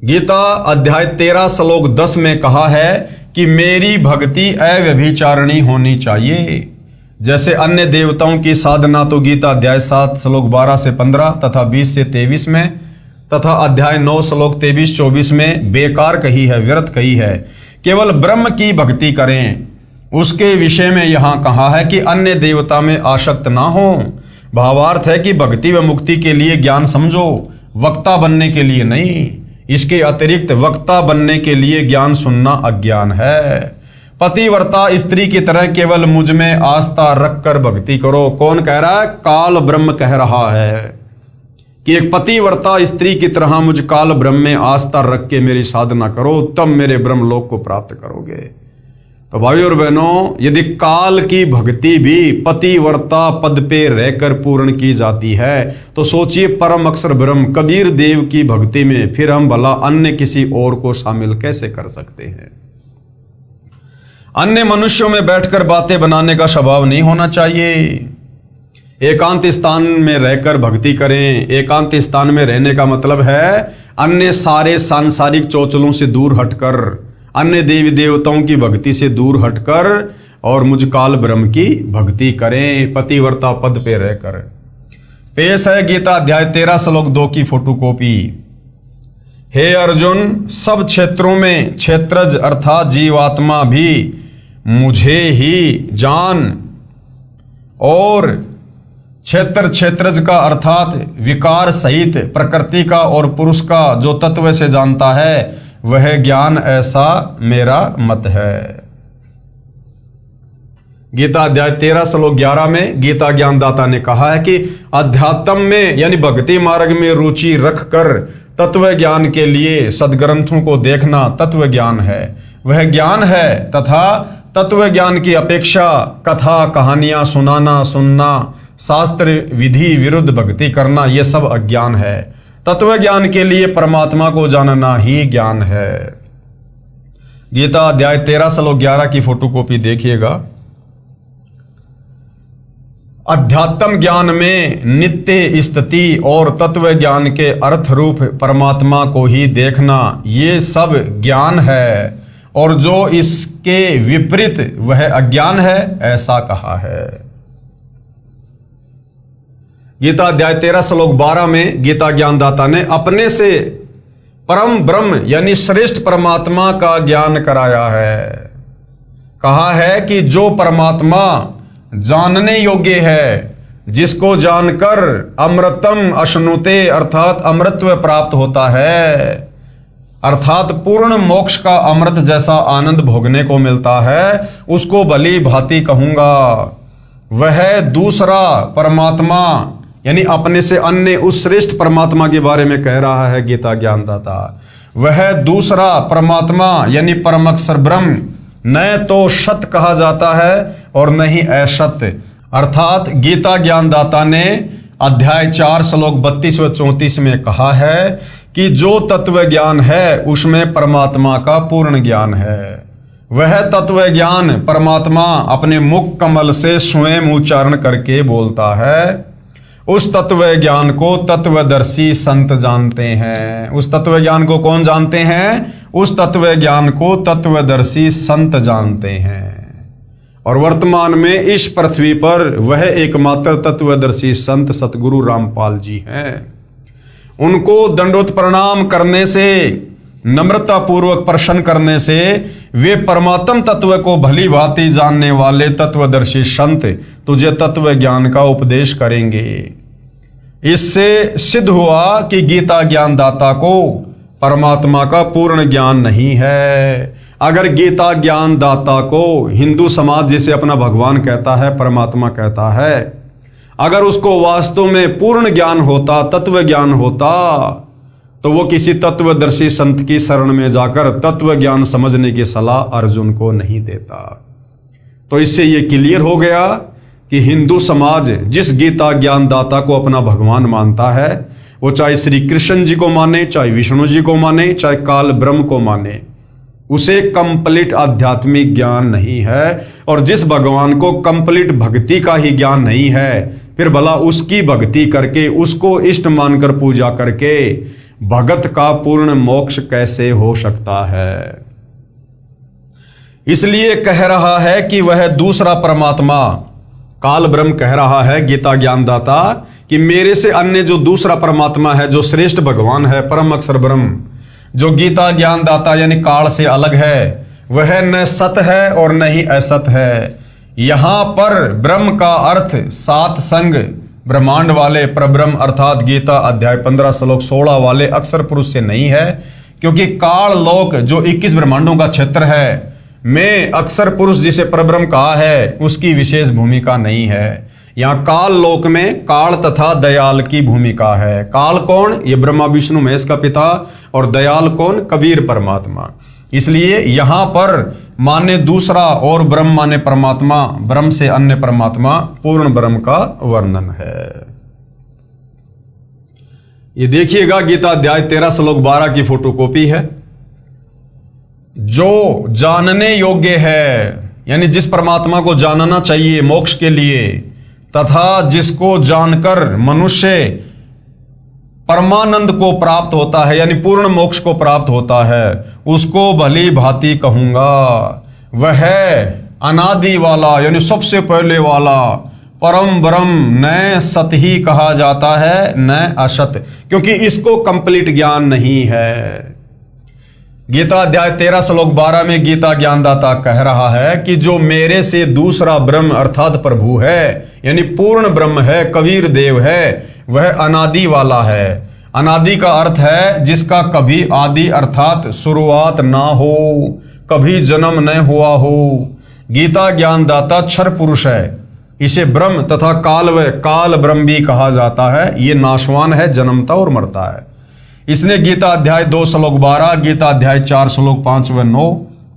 गीता अध्याय 13 श्लोक 10 में कहा है कि मेरी भक्ति अव्यभिचारिणी होनी चाहिए। जैसे अन्य देवताओं की साधना तो गीता अध्याय 7 श्लोक 12 से 15 तथा 20 से 23 में, तथा अध्याय 9 श्लोक 23-24 में बेकार कही है, व्यर्थ कही है। केवल ब्रह्म की भक्ति करें, उसके विषय में यहां कहा है कि अन्य देवता में आसक्त ना हो। भावार्थ है कि भक्ति व मुक्ति के लिए ज्ञान समझो, वक्ता बनने के लिए नहीं। इसके अतिरिक्त वक्ता बनने के लिए ज्ञान सुनना अज्ञान है। पतिव्रता स्त्री की तरह केवल मुझ में आस्था रखकर भक्ति करो। कौन कह रहा है? काल ब्रह्म कह रहा है कि एक पतिव्रता स्त्री की तरह मुझ काल ब्रह्म में आस्था रख के मेरी साधना करो, तब मेरे ब्रह्म लोक को प्राप्त करोगे। तो भाई और बहनों, यदि काल की भक्ति भी पतिव्रता पद पे रहकर पूर्ण की जाती है तो सोचिए परम अक्षर ब्रह्म कबीर देव की भक्ति में फिर हम भला अन्य किसी और को शामिल कैसे कर सकते हैं। अन्य मनुष्यों में बैठकर बातें बनाने का स्वभाव नहीं होना चाहिए। एकांत स्थान में रहकर भक्ति करें। एकांत स्थान में रहने का मतलब है अन्य सारे सांसारिक चौचलों से दूर हटकर, अन्य देवी देवताओं की भक्ति से दूर हटकर और मुझ काल ब्रह्म की भक्ति करें, पतिव्रता पद पे रहकर। पेश है गीता अध्याय 13 श्लोक 2 की फोटोकॉपी। हे अर्जुन, सब क्षेत्रों में क्षेत्रज अर्थात जीवात्मा भी मुझे ही जान, और क्षेत्रज का अर्थात विकार सहित प्रकृति का और पुरुष का जो तत्व से जानता है वह ज्ञान, ऐसा मेरा मत है। गीता अध्याय 13 श्लोक 11 में गीता ज्ञानदाता ने कहा है कि अध्यात्म में यानी भक्ति मार्ग में रुचि रखकर तत्व ज्ञान के लिए सदग्रंथों को देखना तत्व ज्ञान है, वह ज्ञान है। तथा तत्व ज्ञान की अपेक्षा कथा कहानियां सुनना, शास्त्र विधि विरुद्ध भक्ति करना, यह सब अज्ञान है। तत्व ज्ञान के लिए परमात्मा को जानना ही ज्ञान है। गीता अध्याय 13 श्लोक 11 की फोटोकॉपी देखिएगा। अध्यात्म ज्ञान में नित्य स्थिति और तत्व ज्ञान के अर्थ रूप परमात्मा को ही देखना, ये सब ज्ञान है, और जो इसके विपरीत वह अज्ञान है, ऐसा कहा है। गीता अध्याय 13 श्लोक 12 में गीता ज्ञानदाता ने अपने से परम ब्रह्म यानी श्रेष्ठ परमात्मा का ज्ञान कराया है। कहा है कि जो परमात्मा जानने योग्य है, जिसको जानकर अमृतम अश्नुते अर्थात अमृतत्व प्राप्त होता है, अर्थात पूर्ण मोक्ष का अमृत जैसा आनंद भोगने को मिलता है, उसको भली भांति कहूंगा। वह दूसरा परमात्मा यानी अपने से अन्य उस श्रेष्ठ परमात्मा के बारे में कह रहा है गीता ज्ञानदाता। वह दूसरा परमात्मा यानी परम अक्षर ब्रह्म न तो सत कहा जाता है और न ही असत। अर्थात गीता ज्ञानदाता ने अध्याय 4 श्लोक 32 व 34 में कहा है कि जो तत्व ज्ञान है उसमें परमात्मा का पूर्ण ज्ञान है। वह तत्व ज्ञान परमात्मा अपने मुख कमल से स्वयं उच्चारण करके बोलता है। उस तत्व ज्ञान को तत्वदर्शी संत जानते हैं। उस तत्व ज्ञान को कौन जानते हैं? उस तत्व ज्ञान को तत्वदर्शी संत जानते हैं। और वर्तमान में इस पृथ्वी पर वह एकमात्र तत्वदर्शी संत सतगुरु रामपाल जी हैं। उनको दंडोत प्रणाम करने से, नम्रता पूर्वक प्रश्न करने से वे परमात्म तत्व को भली भांति जानने वाले तत्वदर्शी संत तुझे तत्व ज्ञान का उपदेश करेंगे। इससे सिद्ध हुआ कि गीता ज्ञानदाता को परमात्मा का पूर्ण ज्ञान नहीं है। अगर गीता ज्ञानदाता को हिंदू समाज जिसे अपना भगवान कहता है, परमात्मा कहता है, अगर उसको वास्तव में पूर्ण ज्ञान होता, तत्व ज्ञान होता, तो वो किसी तत्वदर्शी संत की शरण में जाकर तत्व ज्ञान समझने की सलाह अर्जुन को नहीं देता। तो इससे ये क्लियर हो गया कि हिंदू समाज जिस गीता ज्ञानदाता को अपना भगवान मानता है, वो चाहे श्री कृष्ण जी को माने, चाहे विष्णु जी को माने, चाहे काल ब्रह्म को माने, उसे कंप्लीट आध्यात्मिक ज्ञान नहीं है। और जिस भगवान को कंप्लीट भक्ति का ही ज्ञान नहीं है, फिर भला उसकी भक्ति करके, उसको इष्ट मानकर पूजा करके भगत का पूर्ण मोक्ष कैसे हो सकता है? इसलिए कह रहा है कि वह दूसरा परमात्मा, काल ब्रह्म कह रहा है गीता ज्ञानदाता कि मेरे से अन्य जो दूसरा परमात्मा है, जो श्रेष्ठ भगवान है, परम अक्षर ब्रह्म, जो गीता ज्ञानदाता यानी काल से अलग है, वह न सत है और न ही असत है। यहां पर ब्रह्म का अर्थ सात संग ब्रह्मांड वाले परब्रह्म अर्थात गीता अध्याय 15 श्लोक 16 वाले अक्षर पुरुष से नहीं है, क्योंकि काल लोक जो 21 ब्रह्मांडों का क्षेत्र है में अक्षर पुरुष जिसे परब्रह्म कहा है, उसकी विशेष भूमिका नहीं है। यहाँ काल लोक में काल तथा दयाल की भूमिका है। काल कौन? ये ब्रह्मा विष्णु महेश का पिता, और दयाल कौन? कबीर परमात्मा। इसलिए यहां पर माने दूसरा और ब्रह्म माने परमात्मा, ब्रह्म से अन्य परमात्मा, पूर्ण ब्रह्म का वर्णन है। ये देखिएगा गीता अध्याय 13 श्लोक 12 की फोटोकॉपी है। जो जानने योग्य है, यानी जिस परमात्मा को जानना चाहिए मोक्ष के लिए, तथा जिसको जानकर मनुष्य परमानंद को प्राप्त होता है यानी पूर्ण मोक्ष को प्राप्त होता है, उसको भली भांति कहूंगा। वह अनादि वाला यानी सबसे पहले वाला परम ब्रह्म न सत ही कहा जाता है न असत, क्योंकि इसको कंप्लीट ज्ञान नहीं है। गीता अध्याय 13 श्लोक 12 में गीता ज्ञानदाता कह रहा है कि जो मेरे से दूसरा ब्रह्म अर्थात प्रभु है यानी पूर्ण ब्रह्म है, कबीर देव है, वह अनादि वाला है। अनादि का अर्थ है जिसका कभी आदि अर्थात शुरुआत ना हो, कभी जन्म न हुआ हो। गीता ज्ञानदाता क्षर पुरुष है, इसे ब्रह्म तथा काल ब्रह्म भी कहा जाता है। ये नाशवान है, जन्मता और मरता है। इसने गीता अध्याय 2 श्लोक 12, गीता अध्याय 4 श्लोक 5 व 9,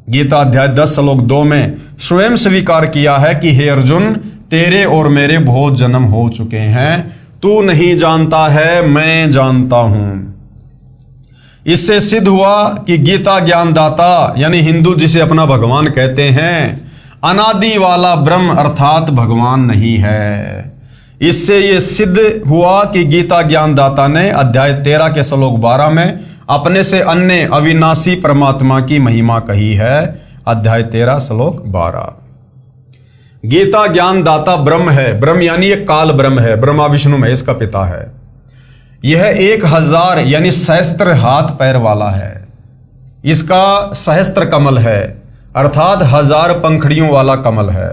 गीता अध्याय 10 श्लोक 2 में स्वयं स्वीकार किया है कि हे अर्जुन, तेरे और मेरे बहुत जन्म हो चुके हैं, तू नहीं जानता है, मैं जानता हूं। इससे सिद्ध हुआ कि गीता ज्ञानदाता यानी हिंदू जिसे अपना भगवान कहते हैं, अनादि वाला ब्रह्म अर्थात भगवान नहीं है। इससे यह सिद्ध हुआ कि गीता ज्ञानदाता ने अध्याय 13 के श्लोक 12 में अपने से अन्य अविनाशी परमात्मा की महिमा कही है। अध्याय 13 श्लोक 12। गीता ज्ञानदाता ब्रह्म है, ब्रह्म यानी एक काल ब्रह्म है, ब्रह्मा विष्णु महेश का पिता है। यह 1000 यानी सहस्त्र हाथ पैर वाला है। इसका सहस्त्र कमल है अर्थात 1000 पंखड़ियों वाला कमल है।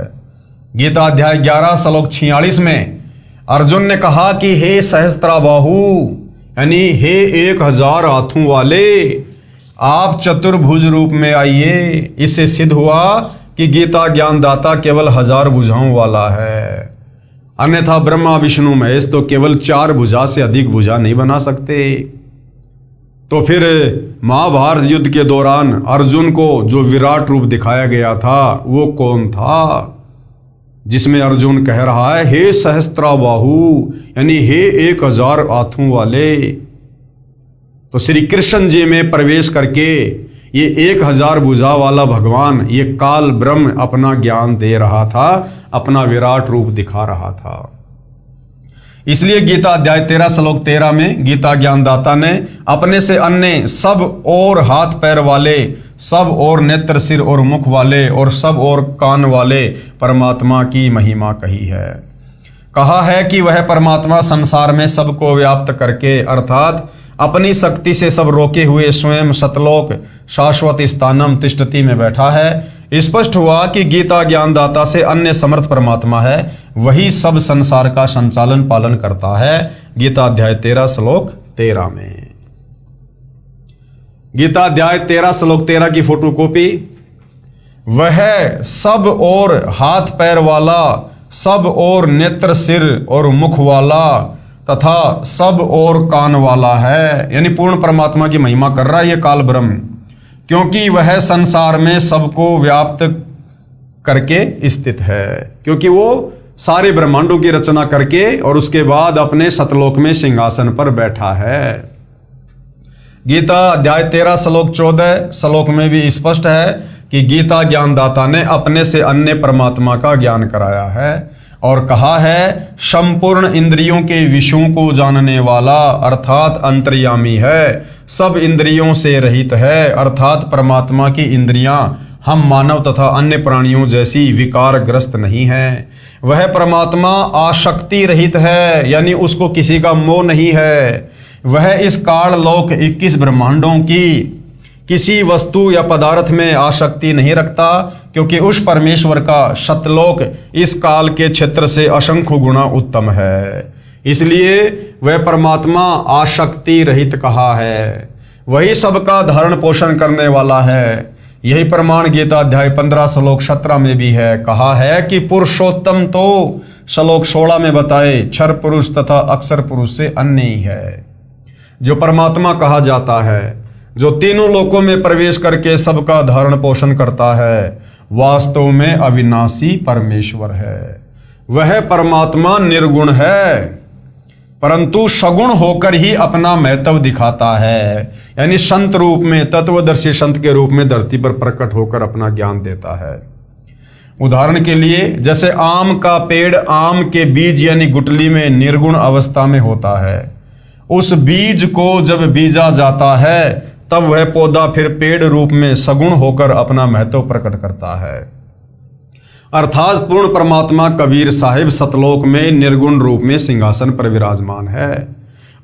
गीता अध्याय 11 श्लोक 46 में अर्जुन ने कहा कि हे सहस्त्राबाहु यानी हे 1000 हाथों वाले, आप चतुर्भुज रूप में आइए। इससे सिद्ध हुआ कि गीता ज्ञानदाता केवल 1000 भुजाओं वाला है, अन्यथा ब्रह्मा विष्णु महेश तो केवल 4 भुजा से अधिक भुजा नहीं बना सकते। तो फिर महाभारत युद्ध के दौरान अर्जुन को जो विराट रूप दिखाया गया था वो कौन था, जिसमें अर्जुन कह रहा है हे सहस्त्राबाहु यानी हे 1000 हाथों वाले। तो श्री कृष्ण जी में प्रवेश करके ये 1000 भुजा वाला भगवान, ये काल ब्रह्म अपना ज्ञान दे रहा था, अपना विराट रूप दिखा रहा था। इसलिए गीता अध्याय 13 श्लोक 13 में गीता ज्ञानदाता ने अपने से अन्य सब और हाथ पैर वाले, सब और नेत्र सिर और मुख वाले और सब और कान वाले परमात्मा की महिमा कही है। कहा है कि वह परमात्मा संसार में सबको व्याप्त करके अर्थात अपनी शक्ति से सब रोके हुए स्वयं सतलोक शाश्वत स्थानम तिष्ठति में बैठा है। स्पष्ट हुआ कि गीता ज्ञानदाता से अन्य समर्थ परमात्मा है, वही सब संसार का संचालन पालन करता है। गीता अध्याय 13 श्लोक 13 में गीता अध्याय 13 श्लोक 13 की फोटोकॉपी। वह सब और हाथ पैर वाला, सब और नेत्र सिर और मुख वाला तथा सब और कान वाला है, यानी पूर्ण परमात्मा की महिमा कर रहा है ये काल ब्रह्म, क्योंकि वह संसार में सबको व्याप्त करके स्थित है, क्योंकि वो सारे ब्रह्मांडों की रचना करके और उसके बाद अपने सतलोक में सिंहासन पर बैठा है। गीता अध्याय 13 श्लोक 14 श्लोक में भी स्पष्ट है कि गीता ज्ञानदाता ने अपने से अन्य परमात्मा का ज्ञान कराया है और कहा है संपूर्ण इंद्रियों के विषयों को जानने वाला अर्थात अंतर्यामी है, सब इंद्रियों से रहित है अर्थात परमात्मा की इंद्रियां हम मानव तथा अन्य प्राणियों जैसी विकारग्रस्त नहीं है। वह परमात्मा आसक्ति रहित है, यानी उसको किसी का मोह नहीं है। वह इस काल लोक 21 ब्रह्मांडों की किसी वस्तु या पदार्थ में आसक्ति नहीं रखता, क्योंकि उस परमेश्वर का सतलोक इस काल के क्षेत्र से असंख्य गुना उत्तम है, इसलिए वह परमात्मा आसक्ति रहित कहा है। वही सबका धारण पोषण करने वाला है। यही प्रमाण गीता अध्याय 15 श्लोक 17 में भी है। कहा है कि पुरुषोत्तम तो श्लोक 16 में बताए क्षर पुरुष तथा अक्षर पुरुष से अन्य ही है। जो परमात्मा कहा जाता है, जो तीनों लोकों में प्रवेश करके सबका धारण पोषण करता है, वास्तव में अविनाशी परमेश्वर है। वह परमात्मा निर्गुण है, परंतु सगुण होकर ही अपना महत्व दिखाता है, यानी संत रूप में, तत्वदर्शी संत के रूप में धरती पर प्रकट होकर अपना ज्ञान देता है। उदाहरण के लिए जैसे आम का पेड़ आम के बीज यानी गुठली में निर्गुण अवस्था में होता है, उस बीज को जब बीजा जाता है तब वह पौधा फिर पेड़ रूप में सगुण होकर अपना महत्व प्रकट करता है। अर्थात पूर्ण परमात्मा कबीर साहिब सतलोक में निर्गुण रूप में सिंहासन पर विराजमान है,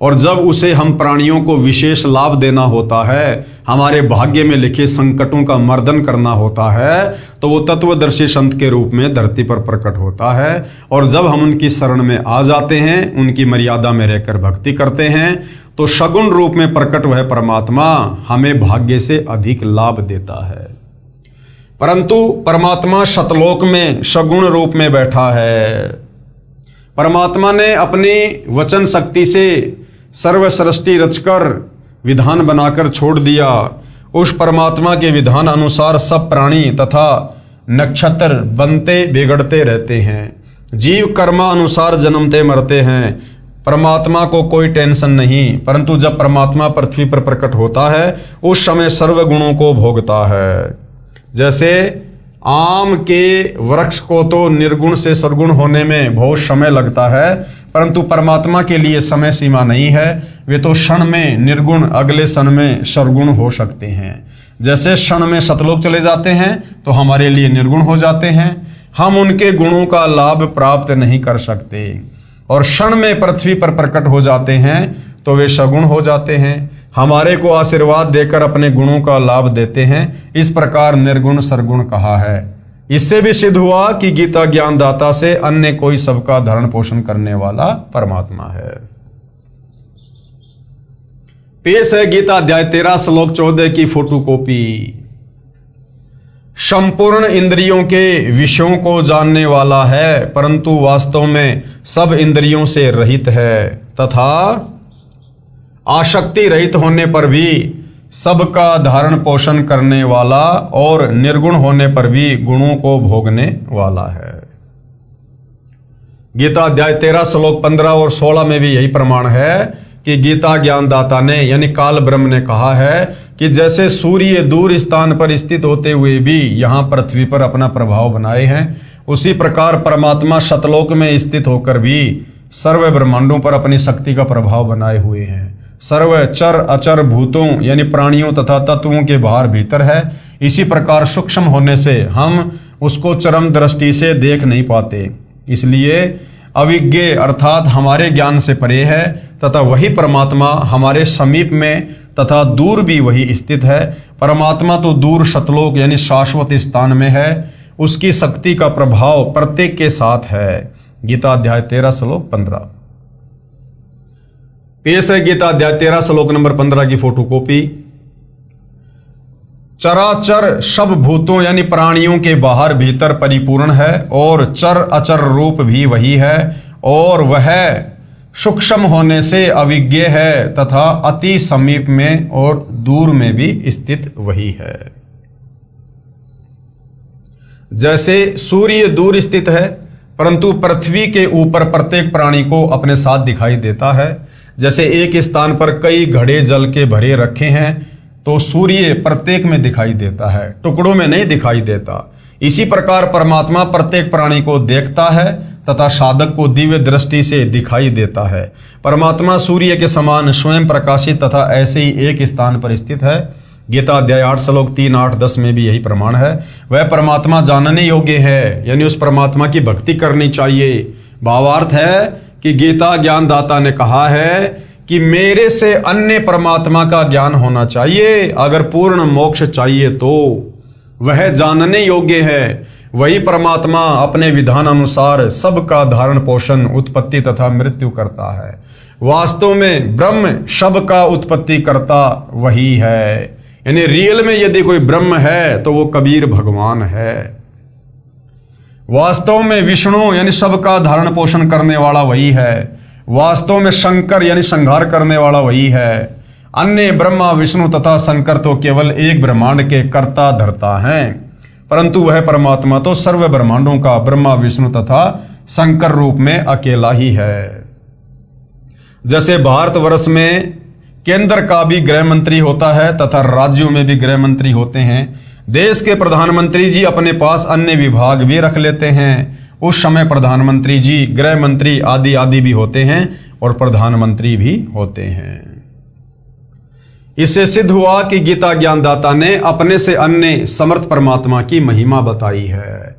और जब उसे हम प्राणियों को विशेष लाभ देना होता है, हमारे भाग्य में लिखे संकटों का मर्दन करना होता है, तो वो तत्वदर्शी संत के रूप में धरती पर प्रकट होता है। और जब हम उनकी शरण में आ जाते हैं, उनकी मर्यादा में रहकर भक्ति करते हैं, तो सगुण रूप में प्रकट वह परमात्मा हमें भाग्य से अधिक लाभ देता है। परंतु परमात्मा शतलोक में सगुण रूप में बैठा है। परमात्मा ने अपनी वचन शक्ति से सर्व सृष्टि रचकर विधान बनाकर छोड़ दिया। उस परमात्मा के विधान अनुसार सब प्राणी तथा नक्षत्र बनते बिगड़ते रहते हैं, जीव कर्मा अनुसार जन्मते मरते हैं। परमात्मा को कोई टेंशन नहीं, परंतु जब परमात्मा पृथ्वी पर प्रकट होता है उस समय सर्व गुणों को भोगता है। जैसे आम के वृक्ष को तो निर्गुण से सद्गुण होने में बहुत समय लगता है, परंतु परमात्मा के लिए समय सीमा नहीं है। वे तो क्षण में निर्गुण, अगले क्षण में सद्गुण हो सकते हैं। जैसे क्षण में सतलोक चले जाते हैं तो हमारे लिए निर्गुण हो जाते हैं, हम उनके गुणों का लाभ प्राप्त नहीं कर सकते, और क्षण में पृथ्वी पर प्रकट हो जाते हैं तो वे सगुण हो जाते हैं, हमारे को आशीर्वाद देकर अपने गुणों का लाभ देते हैं। इस प्रकार निर्गुण सरगुण कहा है। इससे भी सिद्ध हुआ कि गीता ज्ञानदाता से अन्य कोई सबका धारण पोषण करने वाला परमात्मा है। पेश है गीता अध्याय 13 श्लोक 14 की फोटोकॉपी। संपूर्ण इंद्रियों के विषयों को जानने वाला है, परंतु वास्तव में सब इंद्रियों से रहित है, तथा आसक्ति रहित होने पर भी सबका धारण पोषण करने वाला और निर्गुण होने पर भी गुणों को भोगने वाला है। गीता अध्याय 13 श्लोक 15 और 16 में भी यही प्रमाण है कि गीता ज्ञानदाता ने यानी काल ब्रह्म ने कहा है कि जैसे सूर्य दूर स्थान पर स्थित होते हुए भी यहाँ पृथ्वी पर अपना प्रभाव बनाए हैं, उसी प्रकार परमात्मा शतलोक में स्थित होकर भी सर्व ब्रह्मांडों पर अपनी शक्ति का प्रभाव बनाए हुए हैं। सर्व चर अचर भूतों यानी प्राणियों तथा तत्वों के बाहर भीतर है। इसी प्रकार सूक्ष्म होने से हम उसको चरम दृष्टि से देख नहीं पाते, इसलिए अविज्ञ अर्थात हमारे ज्ञान से परे है, तथा वही परमात्मा हमारे समीप में तथा दूर भी वही स्थित है। परमात्मा तो दूर शतलोक यानी शाश्वत स्थान में है, उसकी शक्ति का प्रभाव प्रत्येक के साथ है। गीता अध्याय 13 श्लोक 15। पेश है गीता अध्याय 13 श्लोक नंबर 15 की फोटोकॉपी। चराचर सब भूतों यानी प्राणियों के बाहर भीतर परिपूर्ण है, और चर अचर रूप भी वही है, और वह सूक्ष्म होने से अविज्ञ है तथा अति समीप में और दूर में भी स्थित वही है। जैसे सूर्य दूर स्थित है, परंतु पृथ्वी के ऊपर प्रत्येक प्राणी को अपने साथ दिखाई देता है। जैसे एक स्थान पर कई घड़े जल के भरे रखे हैं तो सूर्य प्रत्येक में दिखाई देता है, टुकड़ों में नहीं दिखाई देता। इसी प्रकार परमात्मा प्रत्येक प्राणी को देखता है तथा साधक को दिव्य दृष्टि से दिखाई देता है। परमात्मा सूर्य के समान स्वयं प्रकाशित तथा ऐसे ही एक स्थान पर स्थित है। गीता अध्याय 8 श्लोक 3, 8, 10 में भी यही प्रमाण है। वह परमात्मा जानने योग्य है, यानी उस परमात्मा की भक्ति करनी चाहिए। भावार्थ है कि गीता ज्ञानदाता ने कहा है कि मेरे से अन्य परमात्मा का ज्ञान होना चाहिए। अगर पूर्ण मोक्ष चाहिए तो वह जानने योग्य है। वही परमात्मा अपने विधान अनुसार सबका धारण पोषण उत्पत्ति तथा मृत्यु करता है। वास्तव में ब्रह्म सबका उत्पत्ति करता वही है, यानी रियल में यदि कोई ब्रह्म है तो वो कबीर भगवान है। वास्तव में विष्णु यानी सबका धारण पोषण करने वाला वही है। वास्तव में शंकर यानी संहार करने वाला वही है। अन्य ब्रह्मा विष्णु तथा शंकर तो केवल एक ब्रह्मांड के कर्ता धर्ता हैं, परंतु वह परमात्मा तो सर्व ब्रह्मांडों का ब्रह्मा विष्णु तथा शंकर रूप में अकेला ही है। जैसे भारतवर्ष में केंद्र का भी गृह मंत्री होता है तथा राज्यों में भी गृह मंत्री होते हैं। देश के प्रधानमंत्री जी अपने पास अन्य विभाग भी रख लेते हैं। उस समय प्रधानमंत्री जी गृह मंत्री आदि आदि भी होते हैं और प्रधानमंत्री भी होते हैं। इससे सिद्ध हुआ कि गीता ज्ञानदाता ने अपने से अन्य समर्थ परमात्मा की महिमा बताई है।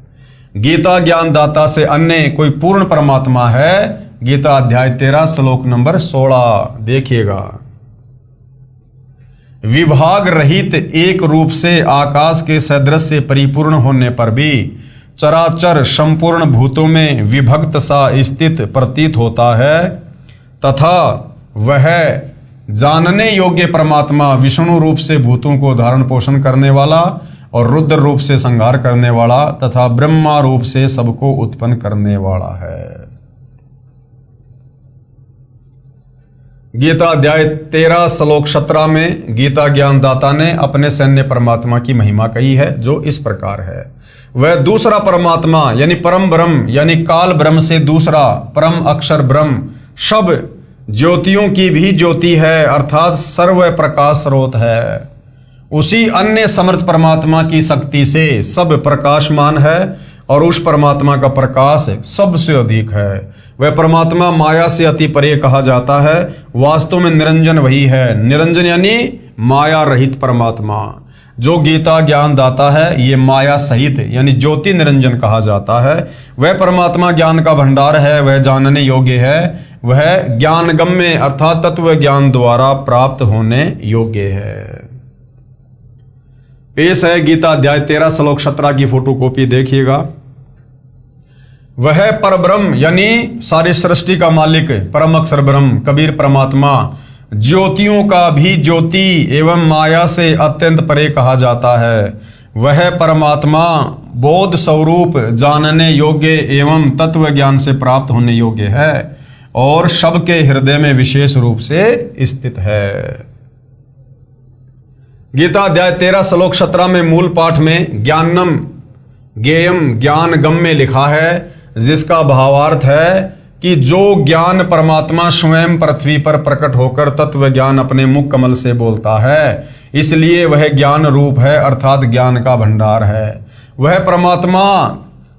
गीता ज्ञानदाता से अन्य कोई पूर्ण परमात्मा है। गीता अध्याय 13 श्लोक नंबर 16 देखिएगा। विभाग रहित एक रूप से आकाश के सदृश से परिपूर्ण होने पर भी चराचर संपूर्ण भूतों में विभक्त सा स्थित प्रतीत होता है, तथा वह जानने योग्य परमात्मा विष्णु रूप से भूतों को धारण पोषण करने वाला और रुद्र रूप से संहार करने वाला तथा ब्रह्मा रूप से सबको उत्पन्न करने वाला है। गीता अध्याय 13 श्लोक 17 में गीता ज्ञानदाता ने अपने सैन्य परमात्मा की महिमा कही है, जो इस प्रकार है। वह दूसरा परमात्मा यानी परम ब्रह्म यानी काल ब्रह्म से दूसरा परम अक्षर ब्रह्म सब ज्योतियों की भी ज्योति है, अर्थात सर्व प्रकाश स्रोत है। उसी अन्य समर्थ परमात्मा की शक्ति से सब प्रकाशमान है और उस परमात्मा का प्रकाश सबसे अधिक है। वह परमात्मा माया से अति परे कहा जाता है। वास्तव में निरंजन वही है। निरंजन यानी माया रहित परमात्मा। जो गीता ज्ञान दाता है ये माया सहित यानी ज्योति निरंजन कहा जाता है। वह परमात्मा ज्ञान का भंडार है, वह जानने योग्य है, वह ज्ञानगम्य अर्थात तत्व ज्ञान द्वारा प्राप्त होने योग्य है। पेश है गीता अध्याय 13 श्लोक 17 की फोटोकॉपी देखिएगा। वह परब्रह्म यानी सारी सृष्टि का मालिक परम अक्षर ब्रह्म कबीर परमात्मा ज्योतियों का भी ज्योति एवं माया से अत्यंत परे कहा जाता है। वह परमात्मा बोध स्वरूप जानने योग्य एवं तत्व ज्ञान से प्राप्त होने योग्य है और सबके हृदय में विशेष रूप से स्थित है। गीता अध्याय 13 श्लोक 17 में मूल पाठ में ज्ञानम ज्ञेयम ज्ञान गम्य लिखा है, जिसका भावार्थ है कि जो ज्ञान परमात्मा स्वयं पृथ्वी पर प्रकट होकर तत्व ज्ञान अपने मुख कमल से बोलता है, इसलिए वह ज्ञान रूप है अर्थात ज्ञान का भंडार है। वह परमात्मा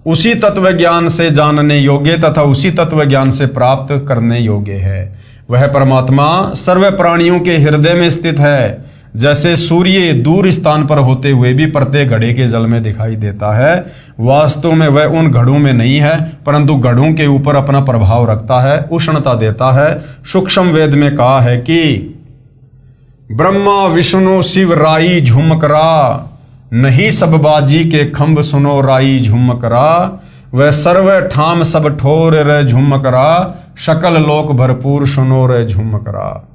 उसी तत्व ज्ञान से जानने योग्य तथा उसी तत्व ज्ञान से प्राप्त करने योग्य है। वह परमात्मा सर्व प्राणियों के हृदय में स्थित है। जैसे सूर्य दूर स्थान पर होते हुए भी प्रत्येक घड़े के जल में दिखाई देता है, वास्तव में वह उन घड़ों में नहीं है परंतु घड़ों के ऊपर अपना प्रभाव रखता है, उष्णता देता है। सूक्ष्म वेद में कहा है कि ब्रह्मा विष्णु शिव राई झुमकरा, नहीं सब बाजी के खंभ सुनो राई झुमकरा, वह सर्व ठाम सब ठोर रे झुमकरा, सकल लोक भरपूर सुनो रे झुमकरा।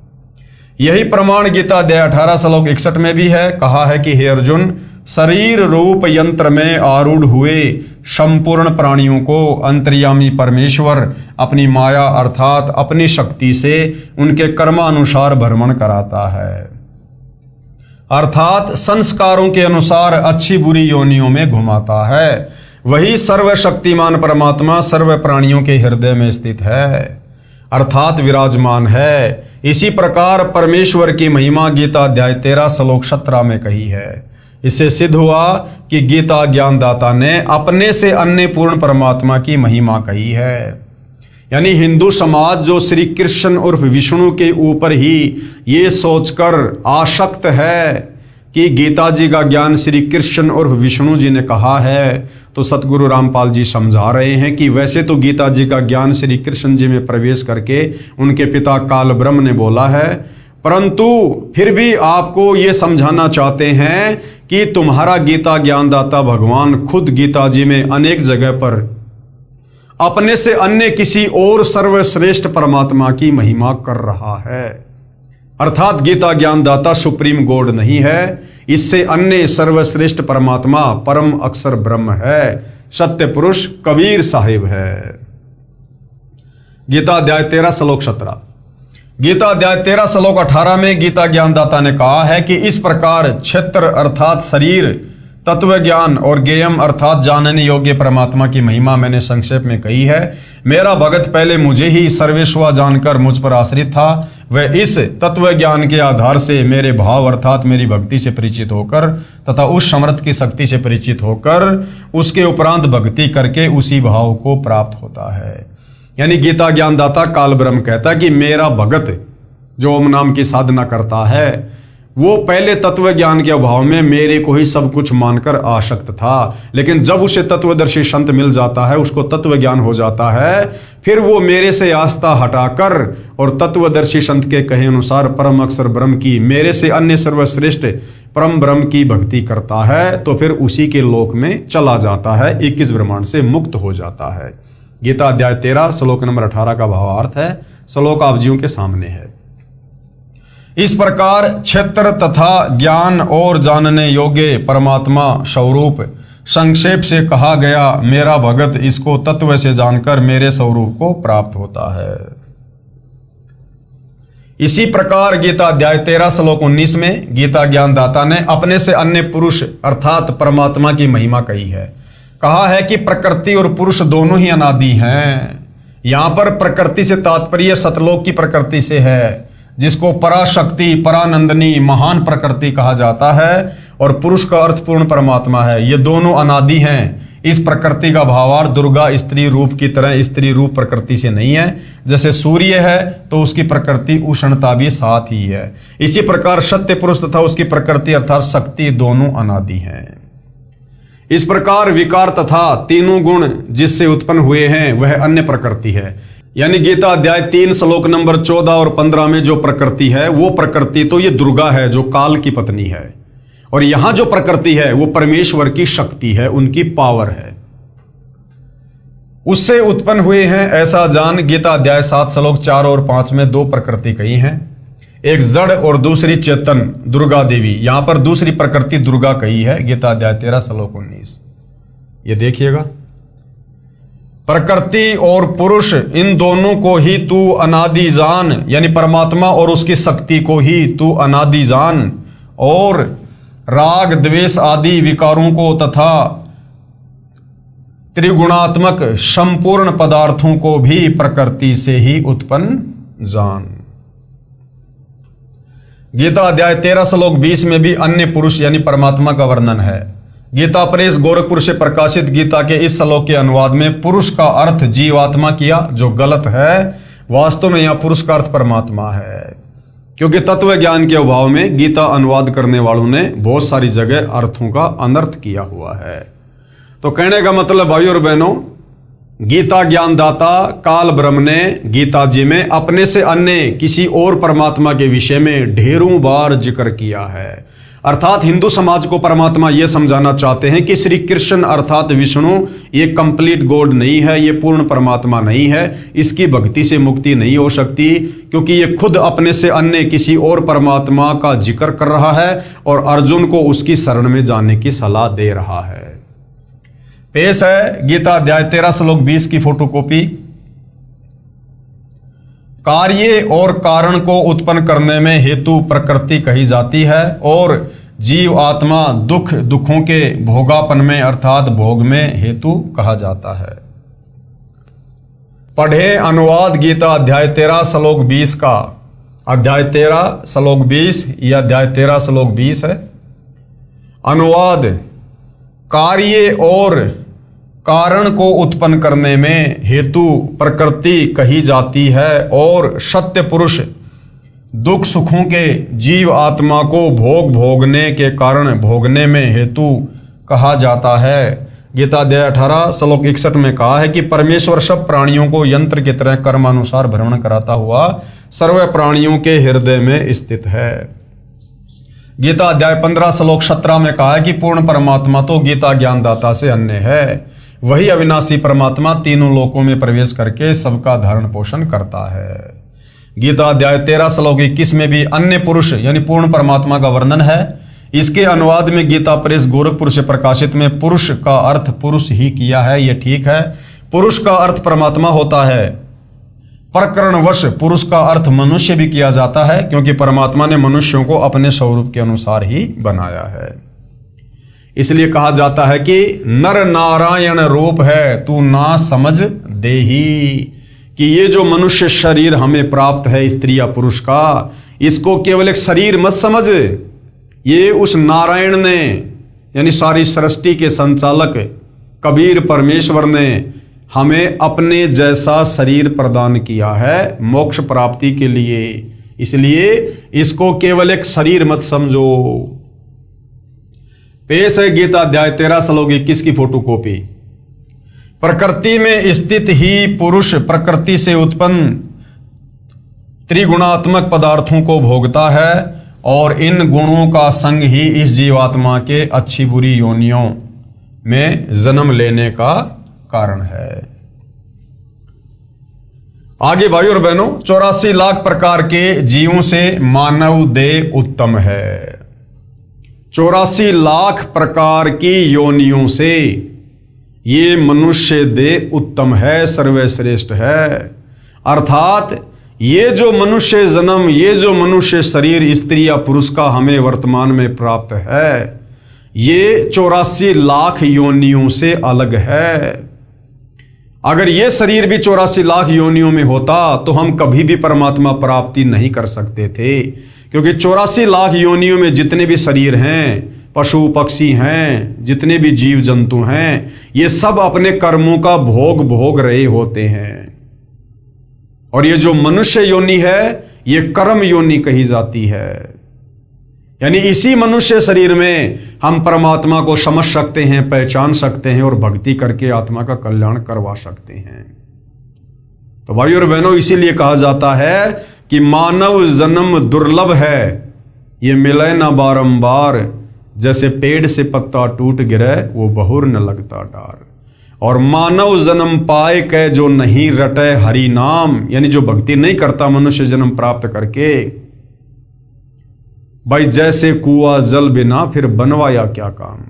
यही प्रमाण गीता अध्याय 18 श्लोक 61 में भी है। कहा है कि हे अर्जुन, शरीर रूप यंत्र में आरूढ़ हुए संपूर्ण प्राणियों को अंतर्यामी परमेश्वर अपनी माया अर्थात अपनी शक्ति से उनके कर्मानुसार भ्रमण कराता है, अर्थात संस्कारों के अनुसार अच्छी बुरी योनियों में घुमाता है। वही सर्वशक्तिमान परमात्मा सर्व प्राणियों के हृदय में स्थित है अर्थात विराजमान है। इसी प्रकार परमेश्वर की महिमा गीता अध्याय 13 श्लोक 17 में कही है। इससे सिद्ध हुआ कि गीता ज्ञानदाता ने अपने से अन्य पूर्ण परमात्मा की महिमा कही है। यानी हिंदू समाज जो श्री कृष्ण उर्फ विष्णु के ऊपर ही ये सोचकर आसक्त है कि गीता जी का ज्ञान श्री कृष्ण उर्फ विष्णु जी ने कहा है, तो सतगुरु रामपाल जी समझा रहे हैं कि वैसे तो गीता जी का ज्ञान श्री कृष्ण जी में प्रवेश करके उनके पिता काल ब्रह्म ने बोला है, परंतु फिर भी आपको ये समझाना चाहते हैं कि तुम्हारा गीता ज्ञानदाता भगवान खुद गीता जी में अनेक जगह पर अपने से अन्य किसी और सर्वश्रेष्ठ परमात्मा की महिमा कर रहा है, अर्थात गीता ज्ञानदाता सुप्रीम गॉड नहीं है, इससे अन्य सर्वश्रेष्ठ परमात्मा परम अक्षर ब्रह्म है, सत्य पुरुष कबीर साहिब है। गीता अध्याय 13 श्लोक 17। गीता अध्याय 13 श्लोक 18 में गीता ज्ञानदाता ने कहा है कि इस प्रकार क्षेत्र अर्थात शरीर तत्व ज्ञान और ज्ञेयम अर्थात जानने योग्य परमात्मा की महिमा मैंने संक्षेप में कही है। मेरा भगत पहले मुझे ही सर्वेश्वर जानकर मुझ पर आश्रित था, वह इस तत्व ज्ञान के आधार से मेरे भाव अर्थात मेरी भक्ति से परिचित होकर तथा उस समर्थ की शक्ति से परिचित होकर उसके उपरांत भक्ति करके उसी भाव को प्राप्त होता है। यानी गीता ज्ञानदाता काल ब्रह्म कहता है कि मेरा भगत जो ओम नाम की साधना करता है वो पहले तत्व ज्ञान के अभाव में मेरे को ही सब कुछ मानकर आसक्त था, लेकिन जब उसे तत्वदर्शी संत मिल जाता है, उसको तत्व ज्ञान हो जाता है, फिर वो मेरे से आस्था हटाकर और तत्वदर्शी संत के कहे अनुसार परम अक्षर ब्रह्म की, मेरे से अन्य सर्वश्रेष्ठ परम ब्रह्म की भक्ति करता है, तो फिर उसी के लोक में चला जाता है, 21 ब्रह्मांड से मुक्त हो जाता है। गीता अध्याय 13 श्लोक नंबर 18 का भावार्थ है। श्लोक आप जीवों के सामने है। इस प्रकार क्षेत्र तथा ज्ञान और जानने योग्य परमात्मा स्वरूप संक्षेप से कहा गया। मेरा भगत इसको तत्व से जानकर मेरे स्वरूप को प्राप्त होता है। इसी प्रकार गीता अध्याय 13 श्लोक 19 में गीता ज्ञानदाता ने अपने से अन्य पुरुष अर्थात परमात्मा की महिमा कही है। कहा है कि प्रकृति और पुरुष दोनों ही अनादि हैं। यहां पर प्रकृति से तात्पर्य सतलोक की प्रकृति से है, जिसको पराशक्ति परानंदनी महान प्रकृति कहा जाता है, और पुरुष का अर्थ पूर्ण परमात्मा है। ये दोनों अनादि हैं। इस प्रकृति का भावार्थ दुर्गा स्त्री रूप की तरह स्त्री रूप प्रकृति से नहीं है। जैसे सूर्य है तो उसकी प्रकृति उष्णता भी साथ ही है। इसी प्रकार सत्य पुरुष तथा उसकी प्रकृति अर्थात शक्ति दोनों अनादि हैं। इस प्रकार विकार तथा तीनों गुण जिससे उत्पन्न हुए हैं वह अन्य प्रकृति है। यानी गीता अध्याय 3 श्लोक नंबर 14 और 15 में जो प्रकृति है वो प्रकृति तो ये दुर्गा है जो काल की पत्नी है, और यहां जो प्रकृति है वो परमेश्वर की शक्ति है, उनकी पावर है, उससे उत्पन्न हुए हैं ऐसा जान। गीता अध्याय 7 श्लोक 4 और 5 में दो प्रकृति कही हैं, एक जड़ और दूसरी चेतन दुर्गा देवी। यहां पर दूसरी प्रकृति दुर्गा कही है, गीता अध्याय 13 श्लोक 19। ये देखिएगा, प्रकृति और पुरुष इन दोनों को ही तू अनादि जान, यानी परमात्मा और उसकी शक्ति को ही तू अनादि जान, और राग द्वेष आदि विकारों को तथा त्रिगुणात्मक संपूर्ण पदार्थों को भी प्रकृति से ही उत्पन्न जान। गीता अध्याय 13 श्लोक 20 में भी अन्य पुरुष यानी परमात्मा का वर्णन है। गीता प्रेस गोरखपुर से प्रकाशित गीता के इस श्लोक के अनुवाद में पुरुष का अर्थ जीवात्मा किया, जो गलत है। वास्तव में यहां पुरुष का अर्थ परमात्मा है, क्योंकि तत्व ज्ञान के अभाव में गीता अनुवाद करने वालों ने बहुत सारी जगह अर्थों का अनर्थ किया हुआ है। तो कहने का मतलब भाई और बहनों, गीता ज्ञानदाता काल ब्रह्म ने गीता जी में अपने से अन्य किसी और परमात्मा के विषय में ढेरों बार जिक्र किया है। अर्थात हिंदू समाज को परमात्मा यह समझाना चाहते हैं कि श्री कृष्ण अर्थात विष्णु ये कंप्लीट गॉड नहीं है, ये पूर्ण परमात्मा नहीं है, इसकी भक्ति से मुक्ति नहीं हो सकती, क्योंकि ये खुद अपने से अन्य किसी और परमात्मा का जिक्र कर रहा है और अर्जुन को उसकी शरण में जाने की सलाह दे रहा है। पेश है गीता अध्याय 13 श्लोक 20 की फोटोकॉपी। कार्य और कारण को उत्पन्न करने में हेतु प्रकृति कही जाती है, और जीव आत्मा दुखों के भोगापन में अर्थात भोग में हेतु कहा जाता है। पढ़े अनुवाद गीता अध्याय 13 श्लोक 20 का। अध्याय 13 श्लोक 20 यह अध्याय 13 श्लोक 20 है। अनुवाद, कार्य और कारण को उत्पन्न करने में हेतु प्रकृति कही जाती है, और सत्य पुरुष दुख सुखों के जीव आत्मा को भोगने के कारण भोगने में हेतु कहा जाता है। गीता अध्याय 18 श्लोक 61 में कहा है कि परमेश्वर सब प्राणियों को यंत्र की तरह कर्मानुसार भ्रमण कराता हुआ सर्व प्राणियों के हृदय में स्थित है। गीता अध्याय 15 श्लोक 17 में कहा है कि पूर्ण परमात्मा तो गीता ज्ञानदाता से अन्य है, वही अविनाशी परमात्मा तीनों लोकों में प्रवेश करके सबका धारण पोषण करता है। गीता अध्याय 13 श्लोक 21 में भी अन्य पुरुष यानी पूर्ण परमात्मा का वर्णन है। इसके अनुवाद में गीता प्रेस गोरखपुर से प्रकाशित में पुरुष का अर्थ पुरुष ही किया है, यह ठीक है। पुरुष का अर्थ परमात्मा होता है। प्रकरणवश पुरुष का अर्थ मनुष्य भी किया जाता है, क्योंकि परमात्मा ने मनुष्यों को अपने स्वरूप के अनुसार ही बनाया है। इसलिए कहा जाता है कि नर नारायण रूप है तू ना समझ देही, कि ये जो मनुष्य शरीर हमें प्राप्त है स्त्री या पुरुष का, इसको केवल एक शरीर मत समझ, ये उस नारायण ने यानी सारी सृष्टि के संचालक कबीर परमेश्वर ने हमें अपने जैसा शरीर प्रदान किया है मोक्ष प्राप्ति के लिए, इसलिए इसको केवल एक शरीर मत समझो। पेश है गीता अध्याय 13 श्लोक 21 की फोटोकॉपी। प्रकृति में स्थित ही पुरुष प्रकृति से उत्पन्न त्रिगुणात्मक पदार्थों को भोगता है और इन गुणों का संग ही इस जीवात्मा के अच्छी बुरी योनियों में जन्म लेने का कारण है। आगे भाई और बहनों, 84 लाख प्रकार के जीवों से मानव देह उत्तम है। 84 लाख प्रकार की योनियों से ये मनुष्य देह उत्तम है, सर्वश्रेष्ठ है। अर्थात ये जो मनुष्य जन्म, ये जो मनुष्य शरीर स्त्री या पुरुष का हमें वर्तमान में प्राप्त है, ये 84 लाख योनियों से अलग है। अगर ये शरीर भी 84 लाख योनियों में होता तो हम कभी भी परमात्मा प्राप्ति नहीं कर सकते थे, क्योंकि 84 लाख योनियों में जितने भी शरीर हैं, पशु पक्षी हैं, जितने भी जीव जंतु हैं, ये सब अपने कर्मों का भोग भोग रहे होते हैं। और ये जो मनुष्य योनि है ये कर्म योनि कही जाती है, यानी इसी मनुष्य शरीर में हम परमात्मा को समझ सकते हैं, पहचान सकते हैं और भक्ति करके आत्मा का कल्याण करवा सकते हैं। तो भाई और बहनों, इसीलिए कहा जाता है कि मानव जन्म दुर्लभ है, ये मिले ना बारंबार, जैसे पेड़ से पत्ता टूट गिरे वो बहुर न लगता डार। और मानव जन्म पाए के जो नहीं रटे हरि नाम, यानी जो भक्ति नहीं करता मनुष्य जन्म प्राप्त करके, भाई जैसे कुआं जल बिना फिर बनवाया क्या काम।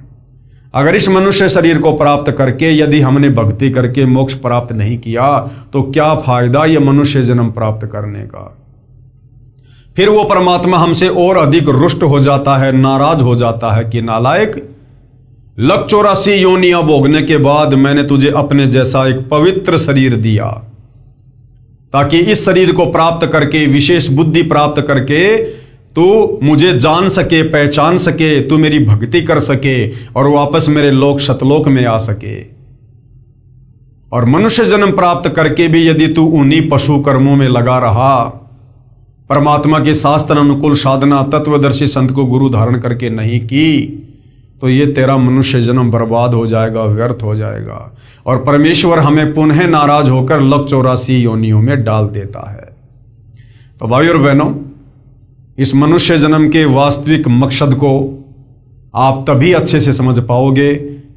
अगर इस मनुष्य शरीर को प्राप्त करके यदि हमने भक्ति करके मोक्ष प्राप्त नहीं किया तो क्या फायदा ये मनुष्य जन्म प्राप्त करने का। फिर वो परमात्मा हमसे और अधिक रुष्ट हो जाता है, नाराज हो जाता है कि नालायक, लग 84 योनियां भोगने के बाद मैंने तुझे अपने जैसा एक पवित्र शरीर दिया, ताकि इस शरीर को प्राप्त करके, विशेष बुद्धि प्राप्त करके तू मुझे जान सके, पहचान सके, तू मेरी भक्ति कर सके और वापस मेरे लोक शतलोक में आ सके। और मनुष्य जन्म प्राप्त करके भी यदि तू उन्हीं पशु कर्मों में लगा रहा, परमात्मा के शास्त्र अनुकूल साधना तत्वदर्शी संत को गुरु धारण करके नहीं की, तो ये तेरा मनुष्य जन्म बर्बाद हो जाएगा, व्यर्थ हो जाएगा। और परमेश्वर हमें पुनः नाराज होकर लग 84 योनियों में डाल देता है। तो भाई और बहनों, इस मनुष्य जन्म के वास्तविक मकसद को आप तभी अच्छे से समझ पाओगे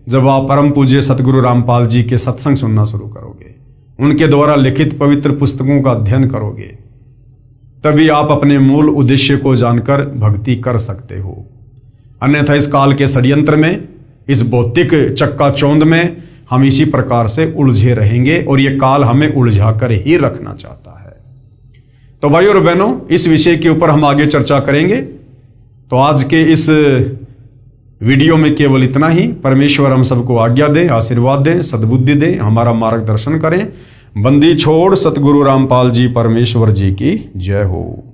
जब आप परम पूज्य सतगुरु रामपाल जी के सत्संग सुनना शुरू करोगे, उनके द्वारा लिखित पवित्र पुस्तकों का अध्ययन करोगे, तभी आप अपने मूल उद्देश्य को जानकर भक्ति कर सकते हो। अन्यथा इस काल के षड्यंत्र में, इस भौतिक चक्काचौंध में हम इसी प्रकार से उलझे रहेंगे और ये काल हमें उलझा कर ही रखना चाहता है। तो भाई और बहनों, इस विषय के ऊपर हम आगे चर्चा करेंगे। तो आज के इस वीडियो में केवल इतना ही। परमेश्वर हम सबको आज्ञा दें, आशीर्वाद दें, सद्बुद्धि दें, हमारा मार्गदर्शन करें। बंदी छोड़ सतगुरु रामपाल जी परमेश्वर जी की जय हो।